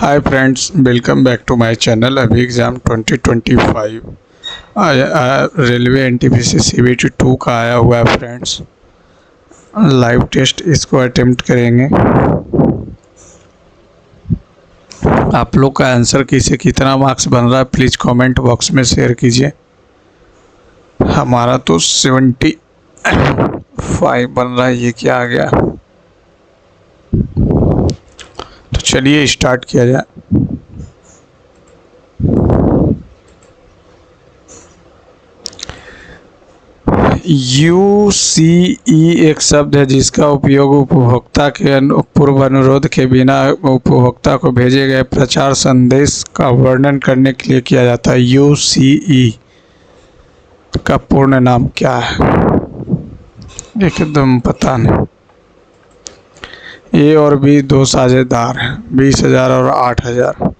Hi friends, welcome back to my channel. अभी exam 2025 railway NTPC CBT 2 का आया हुआ है फ्रेंड्स। लाइव टेस्ट इसको अटेम्प्ट करेंगे। आप लोग का आंसर किसे कितना मार्क्स बन रहा है प्लीज़ कमेंट बॉक्स में शेयर कीजिए। हमारा तो 75 बन रहा है। ये क्या आ गया? तो चलिए स्टार्ट किया जाए। UCE एक शब्द है जिसका उपयोग उपभोक्ता के पूर्व अनुरोध के बिना उपभोक्ता को भेजे गए प्रचार संदेश का वर्णन करने के लिए किया जाता है। UCE का पूर्ण नाम क्या है? एकदम पता नहीं। ए और बी दो साझेदार हैं, 20,000 और 8,000,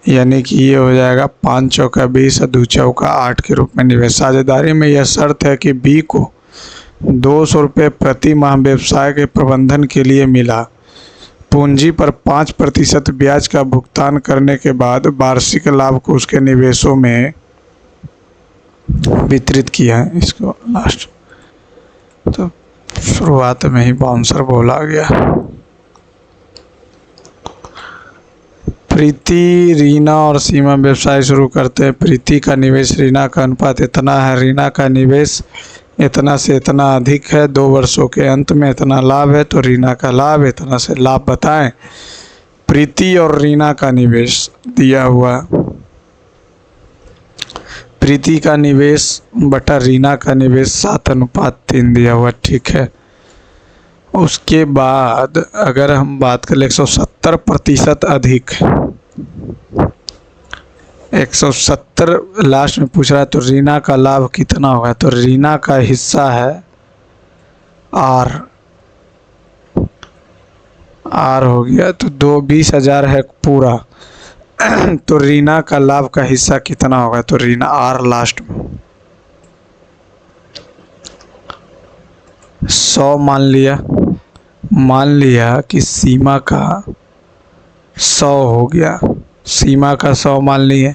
यानी कि ये हो जाएगा 5 चौका 20 और 2 चौका 8 के रूप में निवेश। साझेदारी में यह शर्त है कि बी को 200 रुपये प्रति माह व्यवसाय के प्रबंधन के लिए मिला पूंजी पर 5% ब्याज का भुगतान करने के बाद वार्षिक लाभ को उसके निवेशों में वितरित किया है। इसको लास्ट तो शुरुआत में ही बाउंसर बोला गया। प्रीति, रीना और सीमा व्यवसाय शुरू करते हैं। प्रीति का निवेश रीना का अनुपात इतना है, रीना का निवेश इतना से इतना अधिक है, 2 वर्षों के अंत में इतना लाभ है, तो रीना का लाभ इतना से लाभ बताएं। प्रीति और रीना का निवेश दिया हुआ, प्रीति का निवेश बटा रीना का निवेश 7:3 दिया हुआ, ठीक है। उसके बाद अगर हम बात करें 170% अधिक, 170 लास्ट में पूछ रहा है, तो रीना का लाभ कितना होगा? तो रीना का हिस्सा है आर हो गया, तो 20,000 है पूरा, तो रीना का लाभ का हिस्सा कितना होगा? तो रीना आर लास्ट में 100 मान लिया कि सीमा का 100 हो गया, सीमा का 100 मान लिए,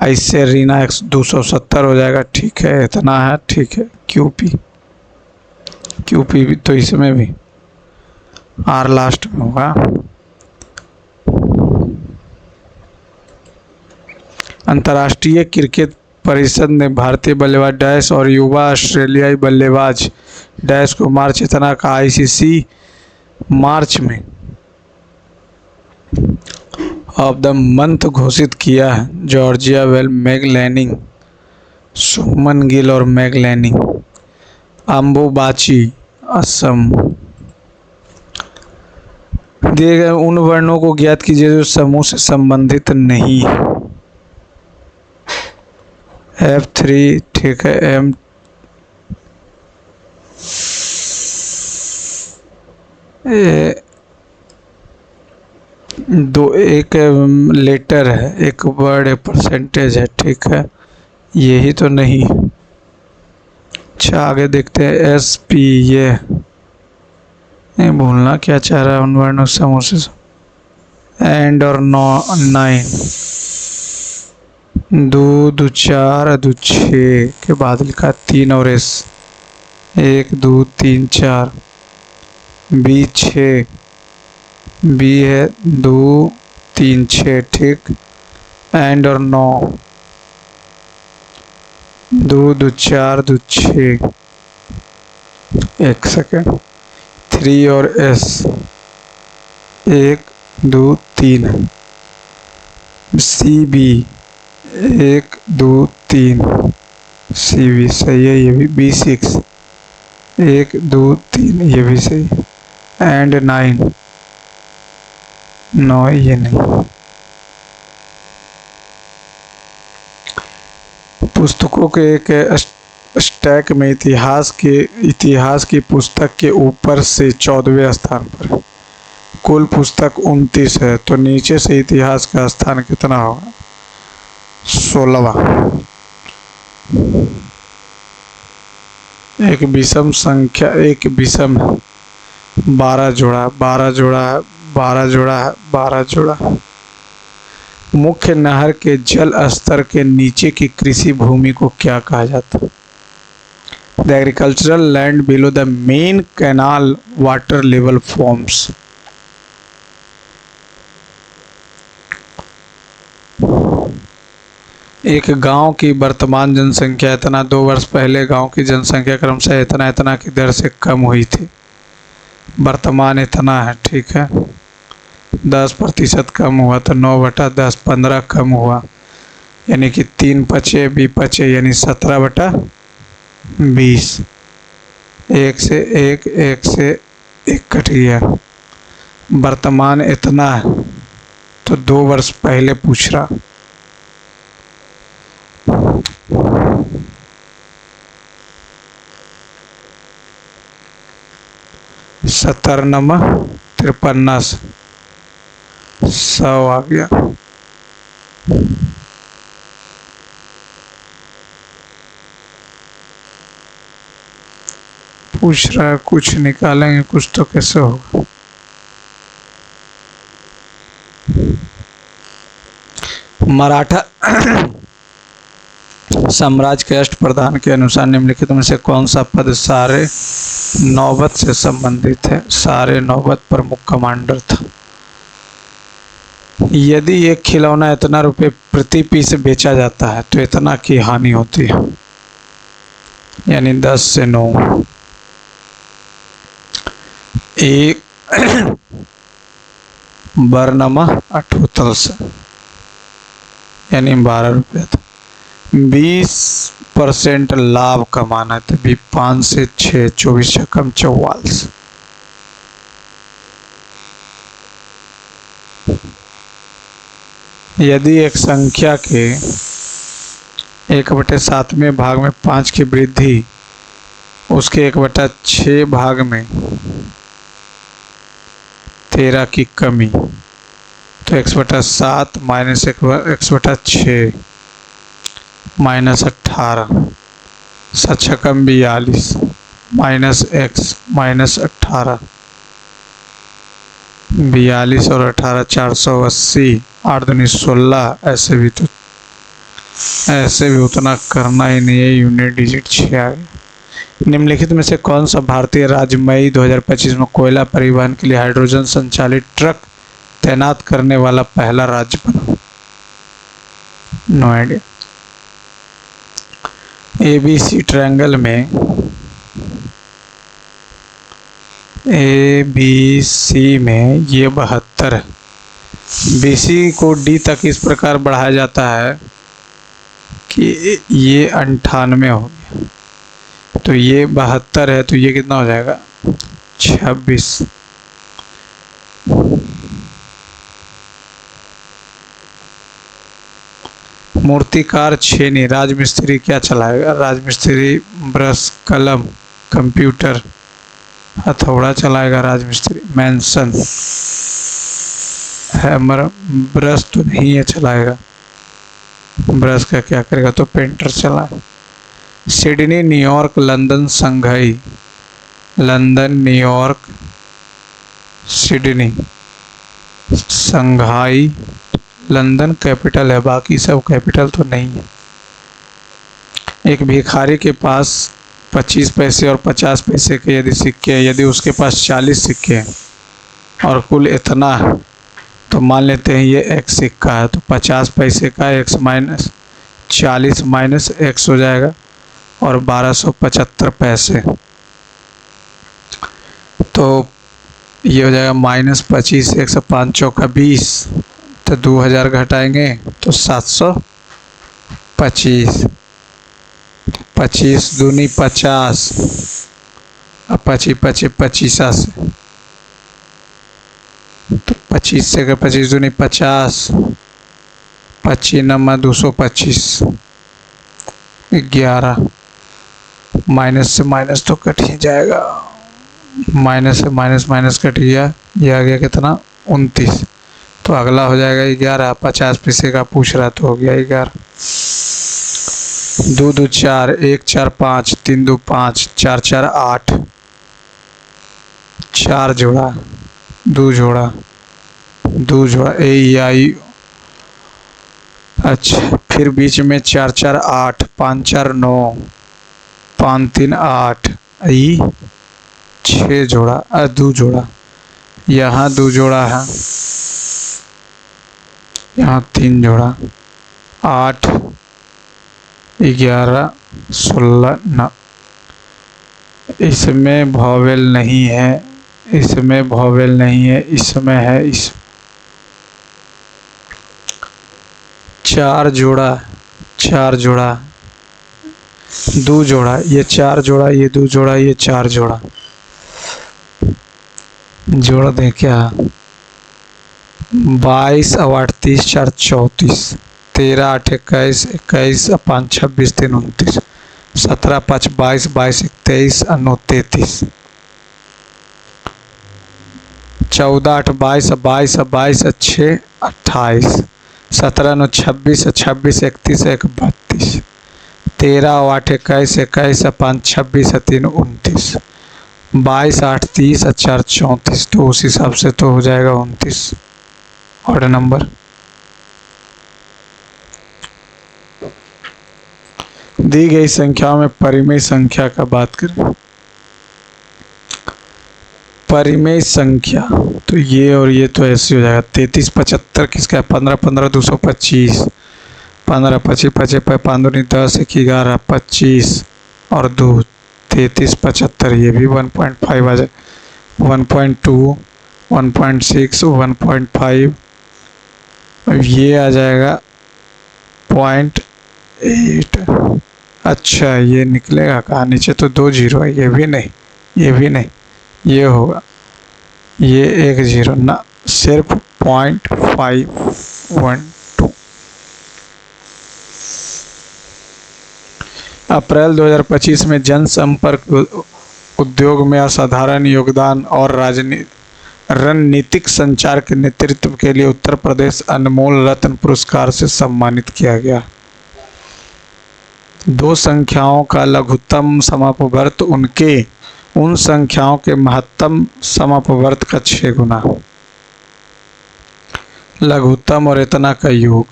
ऐसे रीना 270 हो जाएगा, ठीक है, इतना है, ठीक है। क्यूपी भी तो इसमें भी आर लास्ट में होगा। अंतर्राष्ट्रीय क्रिकेट परिषद ने भारतीय बल्लेबाज डैश और युवा ऑस्ट्रेलियाई बल्लेबाज डैश को मार्च इतना का आईसीसी मार्च में ऑफ द मंथ घोषित किया है। जॉर्जिया वेल, मैग लैनिंग, सुमन गिल और मैग लैनिंग। अम्बुबाची, असम। दिए गए उन वर्णों को ज्ञात कीजिए जो समूह से संबंधित नहीं है। F3, ठीक है। M दो, एक लेटर है, एक वर्ड है, परसेंटेज है, ठीक है, यही तो नहीं। अच्छा आगे देखते हैं। SP, ये नहीं भूलना क्या चाह रहा है उन वर्णों समूह से। एंड और 9, 2, 2, 4, 2, 6 के बाद लिखा 3 और S, 1, 2, 3, 4, B 6, B है 2, 3, 6, ठीक। एंड और 9, 2, 2, 4, 2, 6, एक सेकेंड, 3 और S, 1, 2, 3, CB 1, 2, 3, CB सही है, ये भी B6, 1, 2, 3, ये भी सही। एंड 9, ये नहीं। पुस्तकों के एक स्टैक में इतिहास की पुस्तक के ऊपर से 14वें स्थान पर। कुल पुस्तक 29 है, तो नीचे से इतिहास का स्थान कितना होगा? 16वां। एक विषम संख्या, एक विषम है, 12 जोड़ा, 12 जोड़ा है, 12 जोड़ा है, 12 जोड़ा। मुख्य नहर के जल स्तर के नीचे की कृषि भूमि को क्या कहा जाता है? The agricultural land below the main canal water level forms. एक गांव की वर्तमान जनसंख्या इतना 2 वर्ष पहले गांव की जनसंख्या क्रमशः इतना इतना की दर से कम हुई थी। वर्तमान इतना है, ठीक है। 10% कम हुआ तो 9/10, 15 कम हुआ यानी कि 3 पचे 20 पचे यानी 17/20। एक से एक कट गया। वर्तमान इतना है तो 2 वर्ष पहले पूछ रहा। सत्तर नमा 53 100 आ गया। पूछ रहा है कुछ निकालेंगे, कुछ तो कैसे होगा। मराठा साम्राज्य के अष्टप्रधान के अनुसार निम्नलिखित में से कौन सा पद सारे नौबत से संबंधित है? सारे नौबत प्रमुख कमांडर था। यदि एक खिलौना इतना रुपए प्रति पीस बेचा जाता है तो इतना की हानि होती है, यानी 10 से 9। एक बरनमा 78 से यानी 12 रुपये था। 20% लाभ कमाना था, 5 से 6, 24 से कम 44। यदि एक संख्या के 1/7वें भाग में 5 की वृद्धि उसके 1/6 भाग में 13 की कमी, तो 1/7 माइनस 1/6 माइनस 18, 7 कम 42 माइनस x माइनस 18, 42 और 18 480, 8 दूनी 16। ऐसे भी उतना करना ही नहीं है, यूनिट डिजिट 6 आ गया। निम्नलिखित में से कौन सा भारतीय राज्य मई 2025 में कोयला परिवहन के लिए हाइड्रोजन संचालित ट्रक तैनात करने वाला पहला राज्य बना? No idea. ABC ट्रायंगल में ABC में ये 72 है। BC को D तक इस प्रकार बढ़ाया जाता है कि ये 98 हो गया, तो ये 72 है तो ये कितना हो जाएगा 26। मूर्तिकार छेनी, राजमिस्त्री क्या चलाएगा? राजमिस्त्री ब्रश, कलम, कंप्यूटर, हथौड़ा चलाएगा राजमिस्त्री। मैंसन हैमर, ब्रश तो नहीं है चलाएगा, ब्रश का क्या करेगा, तो पेंटर चलाए। Sydney, New York, London, Shanghai. London, New York, Sydney, Shanghai. London capital है, बाकी सब कैपिटल तो नहीं है। एक भिखारी के पास 25 पैसे और 50 पैसे के यदि सिक्के हैं, यदि उसके पास 40 सिक्के हैं और कुल इतना है, तो मान लेते हैं ये एक सिक्का है, तो 50 पैसे का x माइनस 40 माइनस x हो जाएगा और 1275 पैसे, तो ये हो जाएगा -25, 105 चौका 20, तो 2000 घटाएंगे तो 725। 25 दूनी 50 और 25 25 से, तो 25 से 25 दूनी 50, 25 नमा 225, 11। माइनस से माइनस तो कट ही जाएगा, माइनस से माइनस माइनस कट गया, ये आ गया कितना 29, तो अगला हो जाएगा 11। 50 पैसे का पूछ रहा तो हो गया 11। 2 2 4, 1 4 5, 3 2 5, 4 4 8, 4 जोड़ा 2 जोड़ा 2 जोड़ा ए आई अच्छा, फिर बीच में 4 4 8, 5 4 9, 5 3 8, ई 6 जोड़ा, 2 जोड़ा, यहाँ 2 जोड़ा है, यहाँ 3 जोड़ा, 8 11 16 9। इसमें वॉवेल नहीं है, इसमें वॉवेल नहीं है, इसमें है, इस 4 जोड़ा, 4 जोड़ा, 2 जोड़ा, ये 4 जोड़ा, ये 2 जोड़ा, ये 4 जोड़ा, जोड़ दें क्या? 22 और 8 30 4 34, 13 8 21 21 5 26 3 29, 17 5 22 22 23 9 33, 14 8 22 22 22 6 28, 17 9 26 26 31 1 32, 13 और 8 21 21 5 26 3 29, 22 8 30 4 34, तो उस हिसाब से तो हो जाएगा 29 ऑड नंबर। दी गई संख्याओं में परिमेय संख्या का बात करें। परिमेय संख्या तो ये और ये तो ऐसे हो जाएगा। 33 75 किसका है? 15 15 225, 15 25 25 5 दूनी 10 1 11 25 और 2 33 75, ये भी 1.5 आ जाए, 1.2 1.6 1.5, ये आ जाएगा 0.8। अच्छा, ये निकलेगा कहाँ? नीचे तो 2 जीरो है, ये भी नहीं, ये भी नहीं, ये होगा, ये 1 जीरो ना, सिर्फ 0.512। अप्रैल 2025 में जनसंपर्क उद्योग में असाधारण योगदान और रणनीतिक संचार के नेतृत्व के लिए उत्तर प्रदेश अनमोल रत्न पुरस्कार से सम्मानित किया गया। दो संख्याओं का लघुत्तम समापवर्त उन संख्याओं के महत्तम समापवर्त का 6 गुना। लघुत्तम और इतना का योग,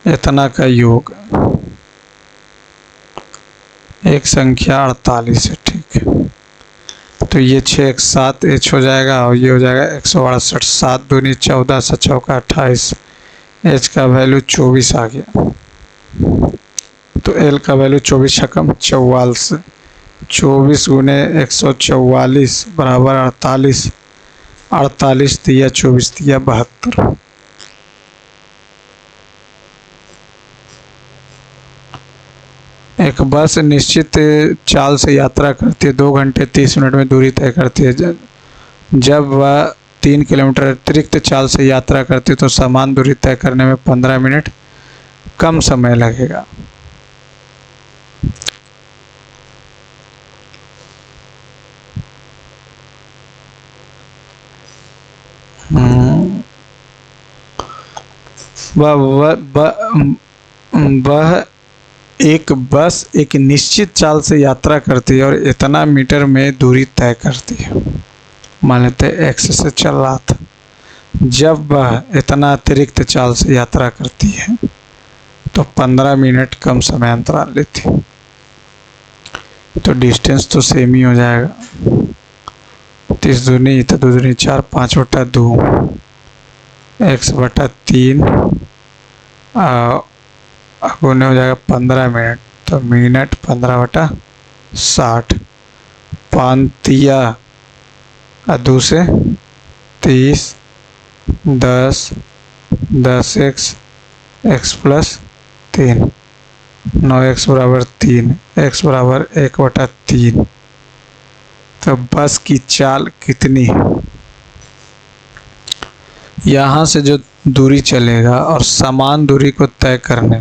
इतना का योग, एक संख्या 48 है, ठीक है। तो ये 6 1 7 एच हो जाएगा और ये हो जाएगा 168, 7 दूनी 14 7 चौका 28, एच का वैल्यू 24 आ गया। तो एल का वैल्यू 24 छकम 44, 24 गुने 144 बराबर 48, 48 दिया 24 दिया 72। एक बस निश्चित चाल से यात्रा करती है, 2 घंटे 30 मिनट में दूरी तय करती है। जब वह 3 किलोमीटर अतिरिक्त चाल से यात्रा करती है तो समान दूरी तय करने में 15 मिनट कम समय लगेगा। वह एक बस एक निश्चित चाल से यात्रा करती है और इतना मीटर में दूरी तय करती है। मान लेते हैं एक्स से चल रहा था, जब वह इतना अतिरिक्त चाल से यात्रा करती है तो 15 मिनट कम समय अंतराल लेती है। तो डिस्टेंस तो सेम ही हो जाएगा। 30 दूनी तो 2 दूनी 4, 5/2 x/3 गुने हो जाएगा 15 मिनट, तो मिनट 15/60, 5 तिया 2 से 30, 10 10x x प्लस 3, 9x बराबर 3, x बराबर 1/3। तो बस की चाल कितनी है? यहाँ से जो दूरी चलेगा और समान दूरी को तय करने,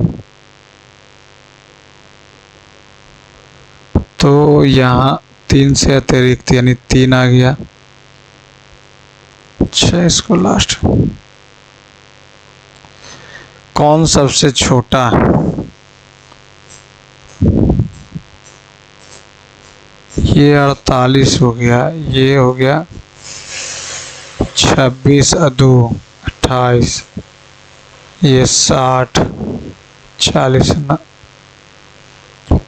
तो यहाँ 3 से अतिरिक्त यानी 3 आ गया। अच्छा, इसको लास्ट कौन सबसे छोटा? ये 48 हो गया, ये हो गया 26 2 28, ये 60, 40 ना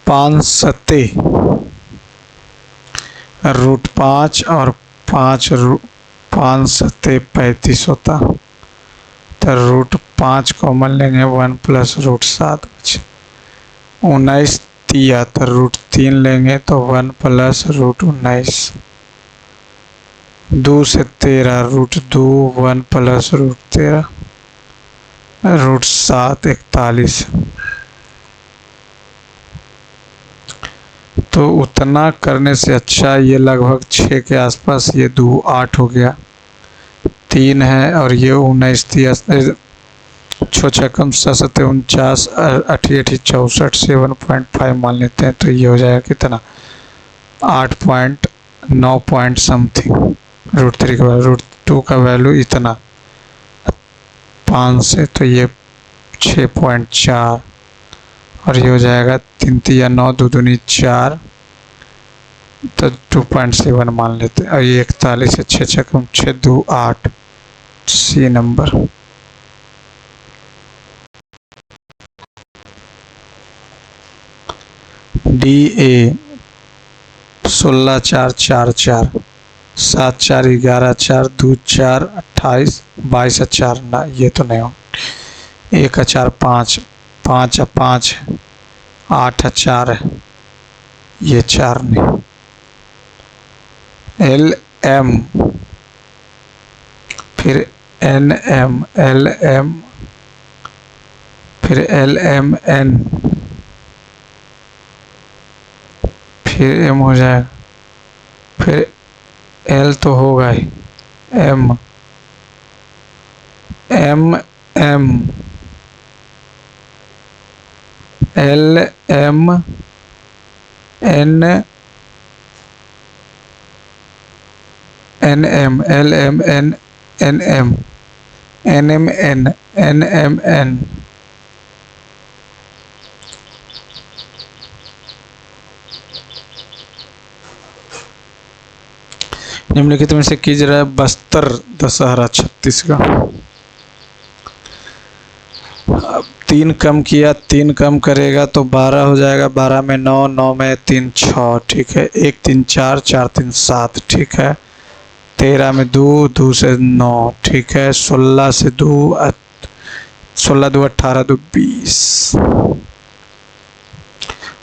5 सत्ते √5 और 5 सत्ते 35 होता। तो √5 कॉमन लेंगे 1 प्लस √7 बचे 19 दिया। तो √3 लेंगे तो 1 प्लस √19 2 से 13 √2 1 प्लस √13 √7 41। तो उतना करने से अच्छा ये लगभग 6 के आसपास, ये 2 8 हो गया, 3 है और ये 19 दिया। 6 छक्कम 7 49 8 64 7.5 मान लेते हैं। तो ये हो जाएगा कितना 8.9 पॉइंट समथिंग। √3 का √2 का वैल्यू इतना 5 से, तो ये 6.4 और ये हो जाएगा 3 या 9 2 दूनी 4 तो 2.7 मान लेते हैं। और ये 41 है 6 छक्कम 6 2 8 सी नंबर। DA 16 4 4 4 7 4 11 4 2 4 28 22 4 ना, ये तो नहीं हो। 1 4 5 5 5 8 4 है, ये 4 नहीं। LM फिर NM LM फिर LMN फिर M हो जाएगा, फिर L तो होगा ही, M LM N NM LMN NM NMN NMN। निम्नलिखित में से कीजिए रहा है बस्तर दशहरा छत्तीसगढ़। अब 3 कम किया, 3 कम करेगा तो 12 हो जाएगा, 12 में 9 9 में 3 6 ठीक है, 1 3 4 4 3 7 ठीक है, 13 में 2 2 से 9 ठीक है, 16 से 2 16 2 18 2 20।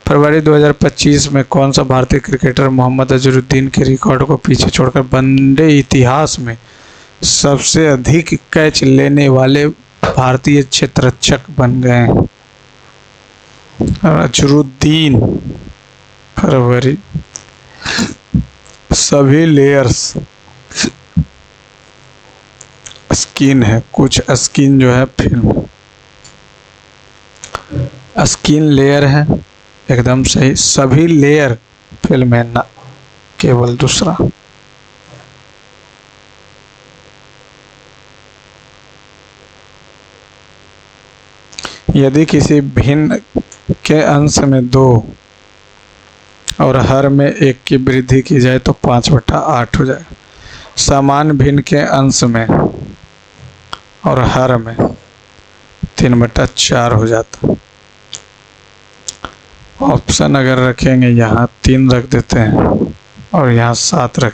फरवरी 2025 में कौन सा भारतीय क्रिकेटर मोहम्मद अजहरुद्दीन के रिकॉर्ड को पीछे छोड़कर वनडे इतिहास में सबसे अधिक कैच लेने वाले भारतीय क्षेत्ररक्षक बन गए हैं? अजहरुद्दीन फरवरी। सभी लेयर्स स्किन है, कुछ स्किन जो है फिल्म स्किन लेयर है, एकदम सही। सभी लेयर फिल्म है ना, केवल दूसरा। यदि किसी भिन्न के अंश में 2 और हर में 1 की वृद्धि की जाए तो 5/8 हो जाएगा। समान भिन्न के अंश में और हर में 3/4 हो जाता। ऑप्शन अगर रखेंगे यहाँ 3 रख देते हैं और यहाँ 7 रख,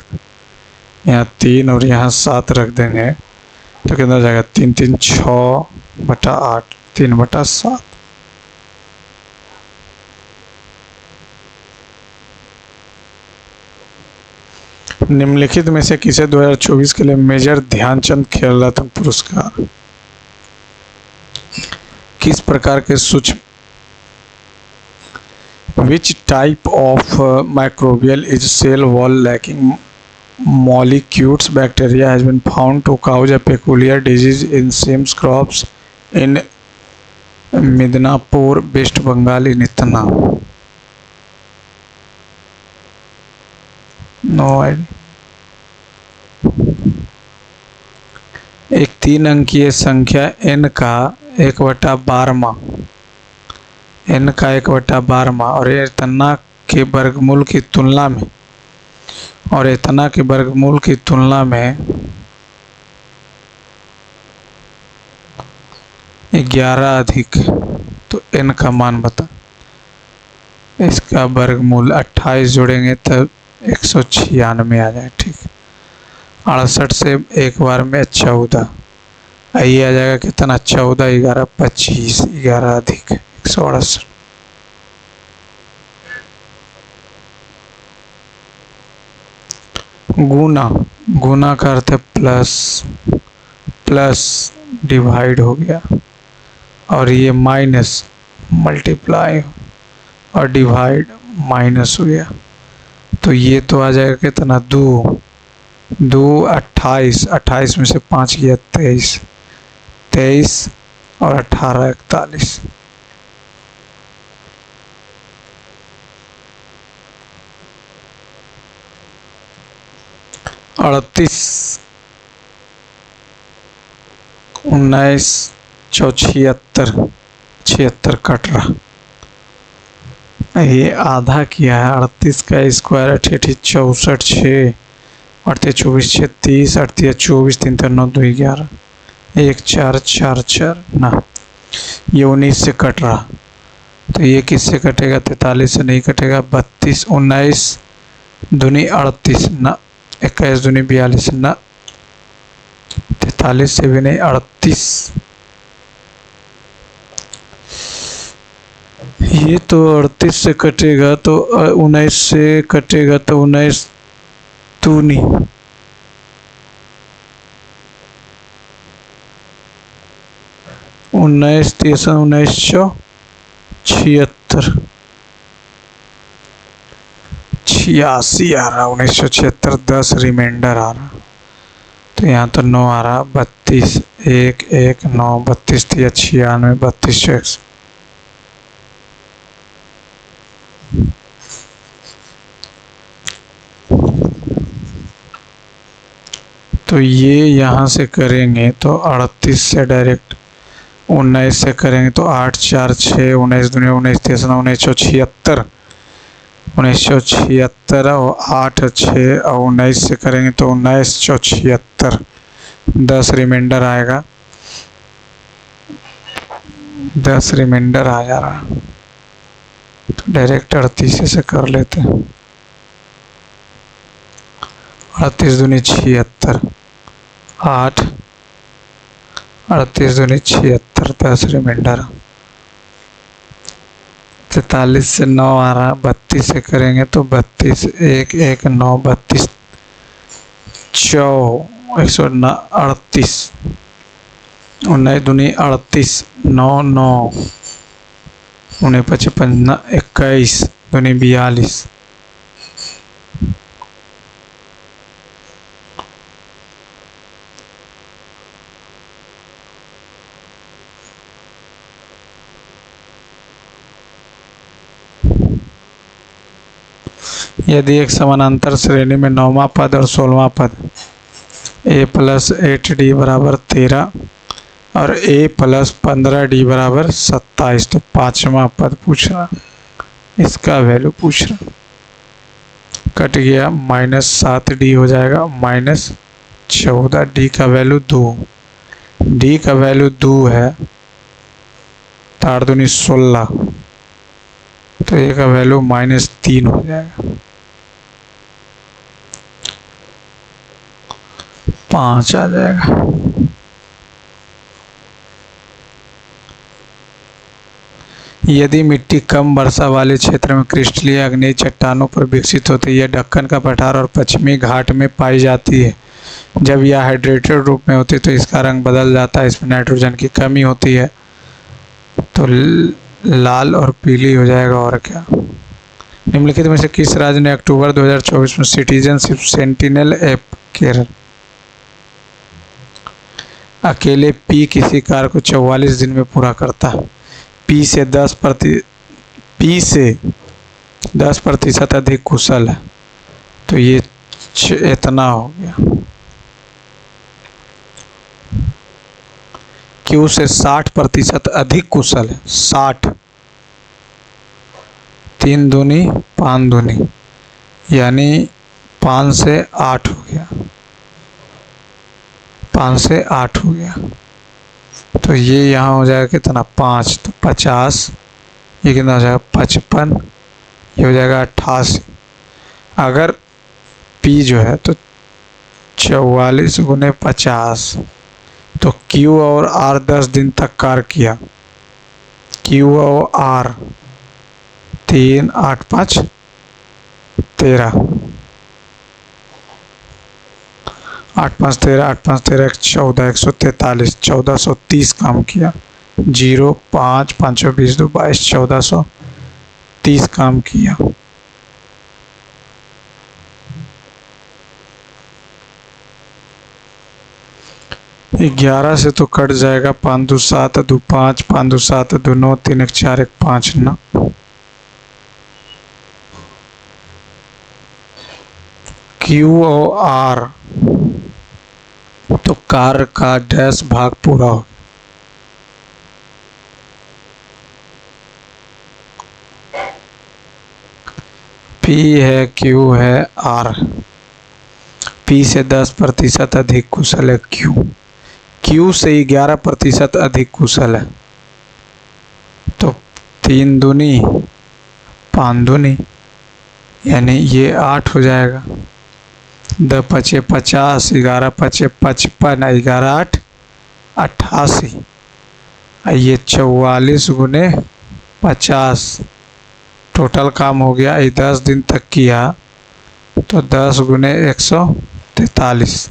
यहाँ 3 और यहाँ 7 रख देंगे तो कितना हो जाएगा 3 3 6/8 3/7। निम्नलिखित में से किसे 2024 के लिए मेजर ध्यानचंद खेल रत्न पुरस्कार किस प्रकार के सूक्ष्म Which type of microbial is cell wall lacking molecules bacteria has been found to cause a peculiar disease in some crops in Midnapur, West Bengal in इतना? No idea। एक 3 अंकीय संख्या n का 1/12 n का 1/12 और इतना के वर्गमूल की तुलना में और इतना के वर्गमूल की तुलना में 11 अधिक, तो n का मान बता। इसका वर्गमूल 28 जोड़ेंगे तब 196 आ जाए। ठीक, 68 से एक बार में 14, ये आ जाएगा कितना, 14 11 25, 11 अधिक 168। गुना, गुना का अर्थ है प्लस, प्लस डिवाइड हो गया, और ये माइनस, मल्टीप्लाई और डिवाइड माइनस हो गया, तो ये तो आ जाएगा कितना, 2 2 28, 28 में से 5 गया 23, 23 और 18 41। अड़तीस, 19 76, 76 कट रहा, ये आधा किया है। 38 का स्क्वायर 88 64 6 38 24 6 30 38 24 3 3 9 2 11 1 4 4 4 ना, ये 19 से कट रहा, तो ये किससे कटेगा, 43 से नहीं कटेगा, 32 19 दूनी 38 ना, 21 दूनी 42 ना, 43 से भी नहीं, 38, ये तो 38 से कटेगा, तो 19 से कटेगा, तो 19 दूनी 19 3 19 76 86 आ रहा, 1976 10 रिमाइंडर आ रहा, तो यहाँ तो 9 आ रहा, 32 1 1 9 32 96 32 तो ये यहाँ से करेंगे तो 38 से डायरेक्ट, 19 से करेंगे तो 8 4 6 19 दूनी 19 3 1976 1976 और 8 6 और 19 से करेंगे तो 1976, 10 रिमाइंडर आएगा, 10 रिमाइंडर आ जा रहा, तो डायरेक्ट 38 से कर लेते हैं। 38 दूनी 76, 8 38 दूनी 76, 10 रिमाइंडर, 43 से 9 आ रहा, 32 से करेंगे तो 32 1 1 9 32 138, 19 दूनी 38 9 9 19 55 21 दूनी 42, यदि एक समानांतर श्रेणी में 9वां पद और 16वां पद a प्लस 8d बराबर 13 और a प्लस 15d बराबर 27, तो 5वां पद पूछ रहा, इसका वैल्यू पूछ रहा, कट गया, -7d हो जाएगा, -14, d का वैल्यू 2, d का वैल्यू 2 है, 8 दूनी 16, तो a का वैल्यू -3 हो जाएगा, 5 आ जाएगा। यदि मिट्टी कम वर्षा वाले क्षेत्र में क्रिस्टलीय आग्नेय चट्टानों पर विकसित होती है, यह दक्कन का पठार और पश्चिमी घाट में पाई जाती है। जब यह हाइड्रेटेड रूप में होती है तो इसका रंग बदल जाता है, इसमें नाइट्रोजन की कमी होती है, तो लाल और पीली हो जाएगा। और क्या, निम्नलिखित में से किस राज्य ने अक्टूबर 2024 में सिटीजनशिप सेंटिनल ऐप केरल अकेले पी किसी कार्य को 44 दिन में पूरा करता है, पी से 10% अधिक कुशल है, तो ये इतना हो गया। क्यू से 60% अधिक कुशल है, 60, 3 दूनी 5 दूनी, यानी 5 से 8 हो गया, 5 से 8 हो गया। तो ये यहाँ हो जाएगा कितना 5, तो 50, ये कितना हो जाएगा 55, ये हो जाएगा 88। अगर P जो है तो 44 गुने 50, तो Q और R 10 दिन तक कार्य किया। Q और R 3, 8, 5, 13, 8, 5, 13, 8, 5, 13, 14, 143, 1430 काम किया। 0, 5, 5, 20, 2, 22, 1430 काम किया। ग्यारह से तो कट जाएगा, 5 2 7 2 5, 5 2 7 2 9, 3 1 4 1 5 9। Q और R तो कार्य का डैश भाग पूरा हो। P है, Q है, R। P से 10% अधिक कुशल है Q से 11% अधिक कुशल है। तो 3 दूनी 5 दूनी, यानी ये 8 हो जाएगा। 10 5 50, 11 5 55, 11 8 88। ये 44 गुने 50, टोटल काम हो गया। ये 10 दिन तक किया तो 10 गुने 143,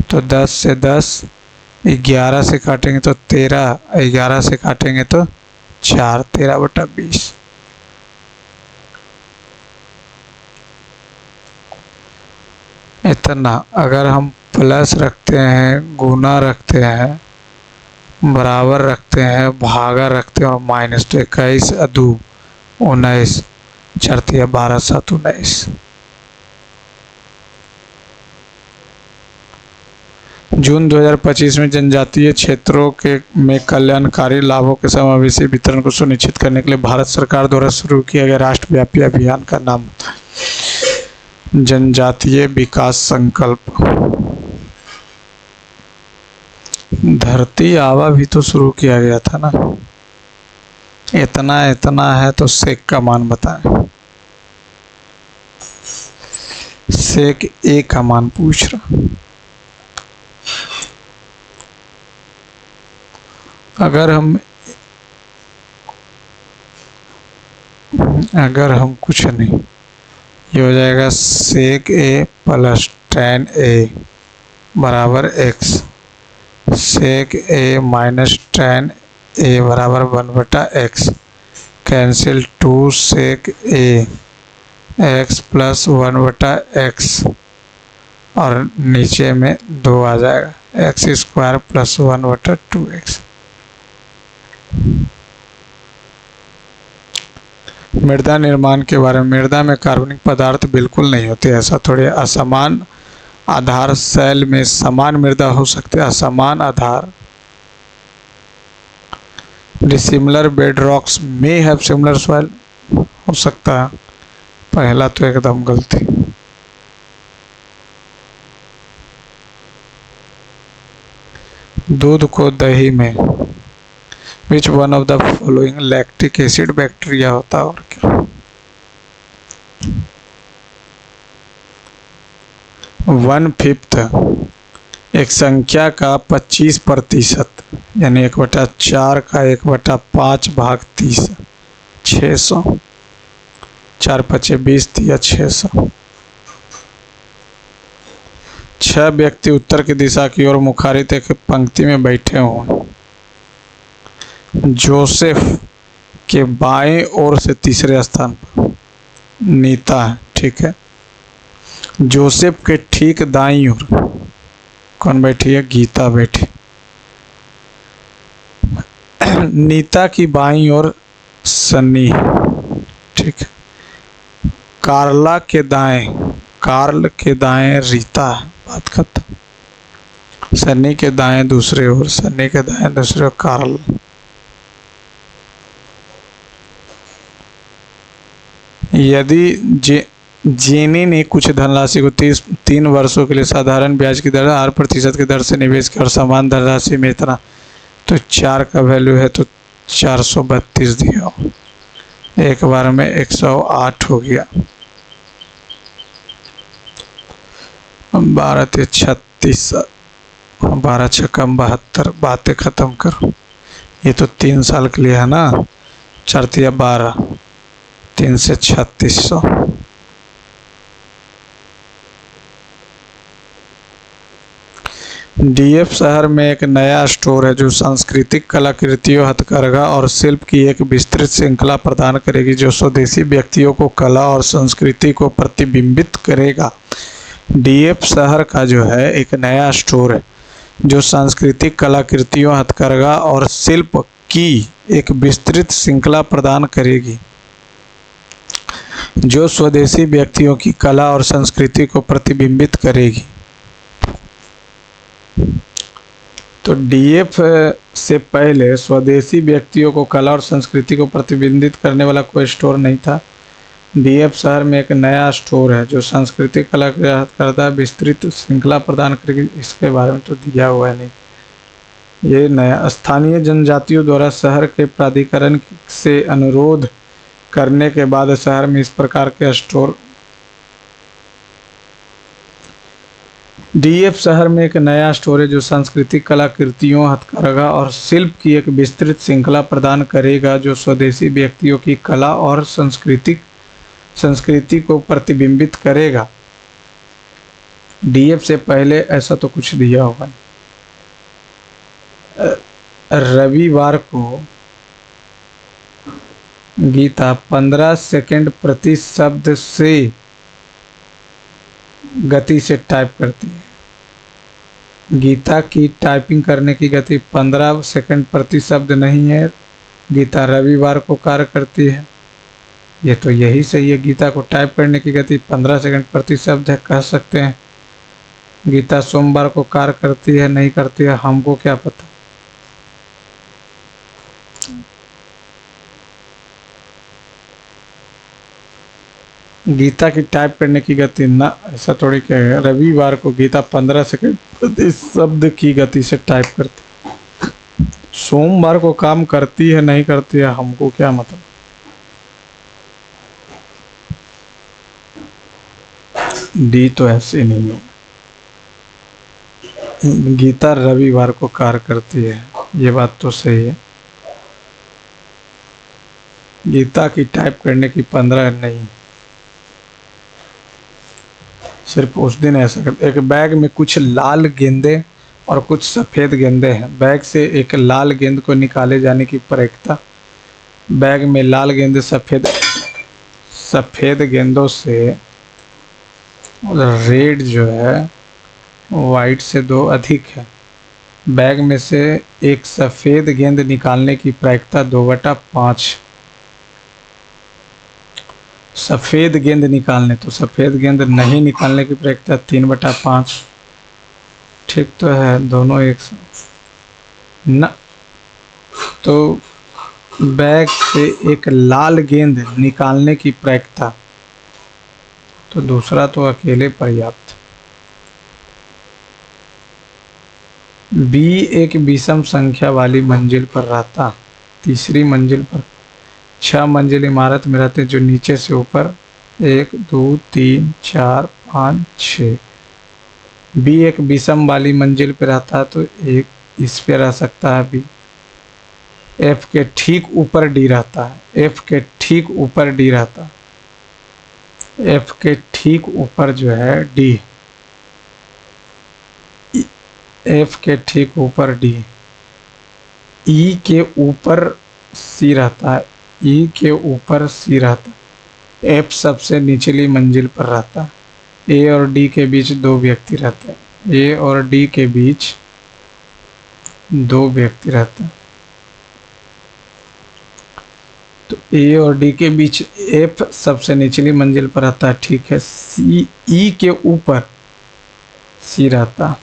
तो 10 से 10, 11 से काटेंगे तो 13, 11 से काटेंगे तो 4, 13/20। इतना। अगर हम प्लस रखते हैं, गुना रखते हैं, बराबर रखते हैं, भागा रखते हैं और माइनस, तो 21 2 19, 4 3 12 7 19। जून 2025 में जनजातीय क्षेत्रों के में कल्याणकारी लाभों के समावेशी वितरण को सुनिश्चित करने के लिए भारत सरकार द्वारा शुरू किया गया राष्ट्रव्यापी अभियान का नाम जनजातीय विकास संकल्प। धरती आबा भी तो शुरू किया गया था ना। इतना है तो सेक का मान बताएं। सेक ए का मान पूछ रहा। अगर हम कुछ नहीं, ये हो जाएगा sec A plus tan A बराबर x, sec A minus tan A बराबर 1/x, cancel 2 sec A x plus 1/x, और नीचे में 2 आ जाएगा, x² प्लस 1/2x। मृदा निर्माण के बारे में। मृदा में कार्बनिक पदार्थ बिल्कुल नहीं होते, ऐसा थोड़ी। असमान आधार शैल में समान मृदा हो सकते हैं। असमान आधार डिसिमिलर बेड रॉक्स में हैव सिमिलर सॉइल हो सकता है। पहला तो एकदम गलती। दूध को दही में which one of the following lactic acid bacteria होता है, और क्या? 1/5 एक संख्या का 25%, यानी 1/4 का 1/5 भाग 30, 600। 4 5 20 या 600। 6 व्यक्ति उत्तर की दिशा की ओर मुखारित एक पंक्ति में बैठे हों। जोसेफ के बाएं ओर से तीसरे स्थान पर नीता है, ठीक है। जोसेफ के ठीक दाईं ओर कौन बैठी है? गीता बैठी। नीता की बाईं ओर सन्नी, ठीक है। कार्ल के दाएं रीता है, बात खत्म। सन्नी के दाएं दूसरे ओर, सन्नी के दाएं दूसरे ओर कार्ल। यदि जेनी ने कुछ धनराशि को 3 वर्षों के लिए साधारण ब्याज की दर 8% की दर से निवेश किया और समान धनराशि में इतना तो 4 का वैल्यू है तो 432 दिया, एक बार में 108 हो गया। 12 ते 36, 12 छक्का 72, बातें ख़त्म करो। ये तो 3 साल के लिए है ना, 4 तिया 12, 3 से 3600। डीएफ शहर में एक नया स्टोर है जो सांस्कृतिक कलाकृतियों, हथकरघा और शिल्प की एक विस्तृत श्रृंखला प्रदान करेगी, जो स्वदेशी व्यक्तियों को कला और संस्कृति को प्रतिबिंबित करेगा। डीएफ शहर का जो है एक नया स्टोर है जो सांस्कृतिक कलाकृतियों, हथकरघा और शिल्प की एक विस्तृत श्रृंखला प्रदान करेगी, जो स्वदेशी व्यक्तियों की कला और संस्कृति को प्रतिबिंबित करेगी। तो डीएफ से पहले स्वदेशी व्यक्तियों को कला और संस्कृति को प्रतिबिंबित करने वाला कोई स्टोर नहीं था। डीएफ शहर में एक नया स्टोर है जो सांस्कृतिक कला के हथकरघा विस्तृत श्रृंखला प्रदान करेगी। इसके बारे में तो दिया हुआ है नहीं। ये नया स्थानीय जनजातियों द्वारा शहर के प्राधिकरण से अनुरोध करने के बाद शहर में इस प्रकार के स्टोर। डीएफ शहर में एक नया स्टोर है जो सांस्कृतिक कलाकृतियों, हथकरघा और शिल्प की एक विस्तृत श्रृंखला प्रदान करेगा, जो स्वदेशी व्यक्तियों की कला और संस्कृति को प्रतिबिंबित करेगा। डीएफ से पहले ऐसा तो कुछ दिया होगा। रविवार को गीता 15 सेकंड प्रति शब्द से गति से टाइप करती है। गीता की टाइपिंग करने की गति 15 सेकंड प्रति शब्द नहीं है। गीता रविवार को कार्य करती है। ये तो यही सही है। गीता को टाइप करने की गति 15 सेकंड प्रति शब्द है, कह सकते हैं। गीता सोमवार को कार्य करती है, नहीं करती है, हमको क्या पता। गीता की टाइप करने की गति ना, ऐसा थोड़ी कहेगा। रविवार को गीता 15 सेकंड प्रति शब्द की गति से टाइप करती। सोमवार को काम करती है, नहीं करती है, हमको क्या मतलब। डी तो ऐसे नहीं है। गीता रविवार को कार्य करती है, ये बात तो सही है। गीता की टाइप करने की 15 नहीं, सिर्फ उस दिन ऐसा करते। एक बैग में कुछ लाल गेंदे और कुछ सफ़ेद गेंदे हैं। बैग से एक लाल गेंद को निकाले जाने की प्रक्रिया। बैग में लाल गेंदे सफ़ेद गेंदों से रेड जो है वाइट से 2 अधिक है। बैग में से एक सफ़ेद गेंद निकालने की प्रक्रिया 2/5। सफ़ेद गेंद निकालने, तो सफ़ेद गेंद नहीं निकालने की प्रक्रिया 3/5। ठीक तो है, दोनों एक न। तो बैग से एक लाल गेंद निकालने की प्रक्रिया, तो दूसरा तो अकेले पर्याप्त। बी एक विषम संख्या वाली मंजिल पर रहता। तीसरी मंजिल पर 6 मंजिल इमारत में रहते, जो नीचे से ऊपर 1 2 3 4 5 6। बी एक विषम वाली मंजिल पर रहता है, तो एक इस पे रह सकता है बी। एफ के ठीक ऊपर डी रहता है। एफ के ठीक ऊपर डी रहता है। एफ के ठीक ऊपर जो है डी। एफ के ठीक ऊपर डी। ई के ऊपर सी रहता है। ई के ऊपर सी रहता है। एफ सबसे निचली मंजिल पर रहता है। ए और डी के बीच 2 व्यक्ति रहते हैं। ए और डी के बीच 2 व्यक्ति रहते हैं। तो ए और डी के बीच एफ सबसे निचली मंजिल पर रहता है, ठीक है। सी ई के ऊपर सी रहता है,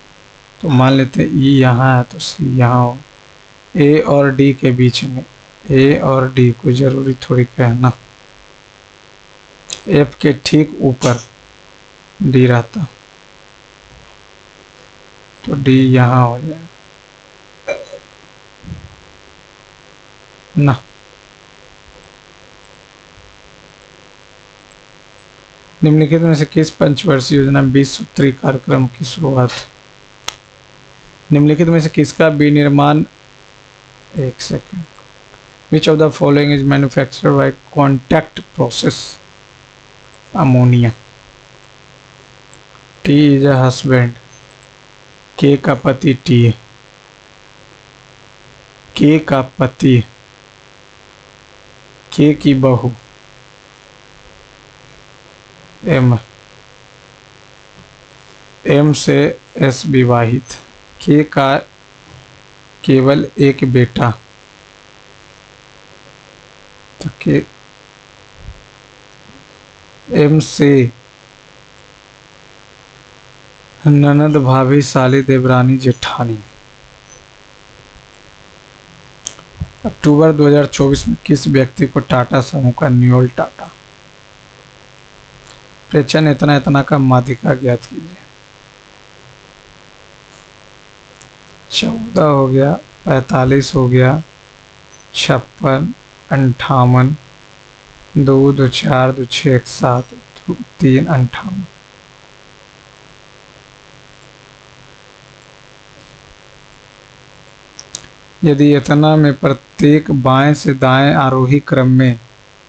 तो मान लेते हैं ई यहाँ है तो सी यहाँ हो। ए और डी के बीच में, ए और डी को जरूरी थोड़ी कहना। एफ के ठीक ऊपर डी रहता, तो डी यहाँ हो जाए। ना। निम्नलिखित में से किस पंचवर्षीय योजना 20 सूत्री कार्यक्रम की शुरुआत? निम्नलिखित में से किसका विनिर्माण, एक second, which of the following is manufactured by contact process? Ammonia. T is a husband, के का पति टी, के का पति, के की बहू एम, एम से एस विवाहित, के का केवल एक बेटा, तो के एम से ननद भाभी साली देवरानी जेठानी। अक्टूबर 2024 में किस व्यक्ति को टाटा समूह का न्यूल टाटा प्रेक्षण इतना इतना का माध्यिका ज्ञात कीजिए? 14 हो गया, 45 हो गया, 56, 58, 2, 2, 4, 2, 6, 7, 3, 58। यदि इतना में प्रत्येक बाएं से दाएं आरोही क्रम में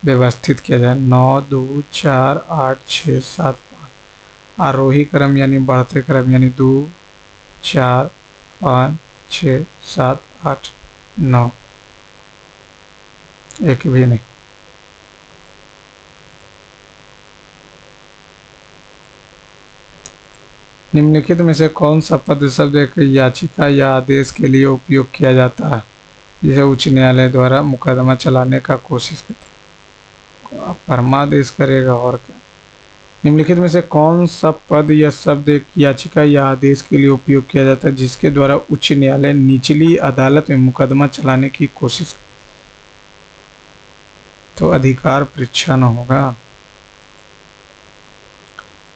व्यवस्थित किया जाए, 9, 2, 4, 8, 6, 7, 5, आरोही क्रम यानी बढ़ते क्रम यानी 2, 4, 5, 6, 7, 8, 9, एक भी नहीं। निम्नलिखित में से कौन सा पद शब्द एक याचिका या आदेश के लिए उपयोग किया जाता है जिसे उच्च न्यायालय द्वारा मुकदमा चलाने का कोशिश करता? परमादेश करेगा और क्या। निम्नलिखित में से कौन सा पद या शब्द एक याचिका या आदेश के लिए उपयोग किया जाता है जिसके द्वारा उच्च न्यायालय निचली अदालत में मुकदमा चलाने की कोशिश? तो अधिकार परीक्षण होगा।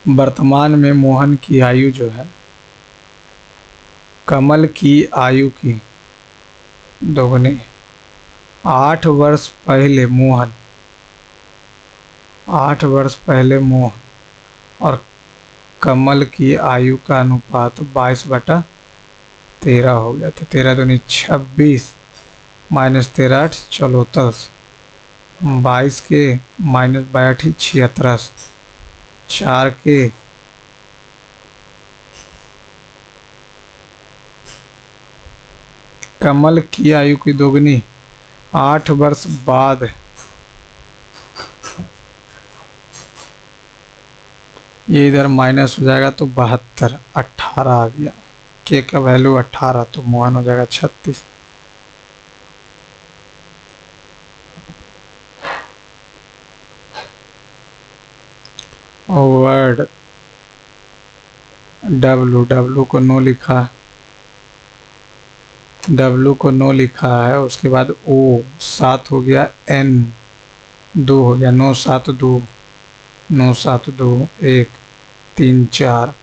वर्तमान में मोहन की आयु जो है कमल की आयु की दोगुनी। 8 वर्ष पहले मोहन, 8 वर्ष पहले मोहन और कमल की आयु का अनुपात 22/13 हो गया था। 13 दूनी 26 माइनस 13 44, 22 के माइनस 82 76, 4 के कमल की आयु की दोगुनी 8 वर्ष बाद ये इधर माइनस हो जाएगा तो 72, 18 आ गया। के का वैल्यू 18 तो मोहन हो जाएगा 36। वर्ड डब्लू को नो लिखा है, डब्लू को नो लिखा है, उसके बाद ओ 7 हो गया, एन 2 हो गया, 9 7 2, 9 7 2 1 3 4,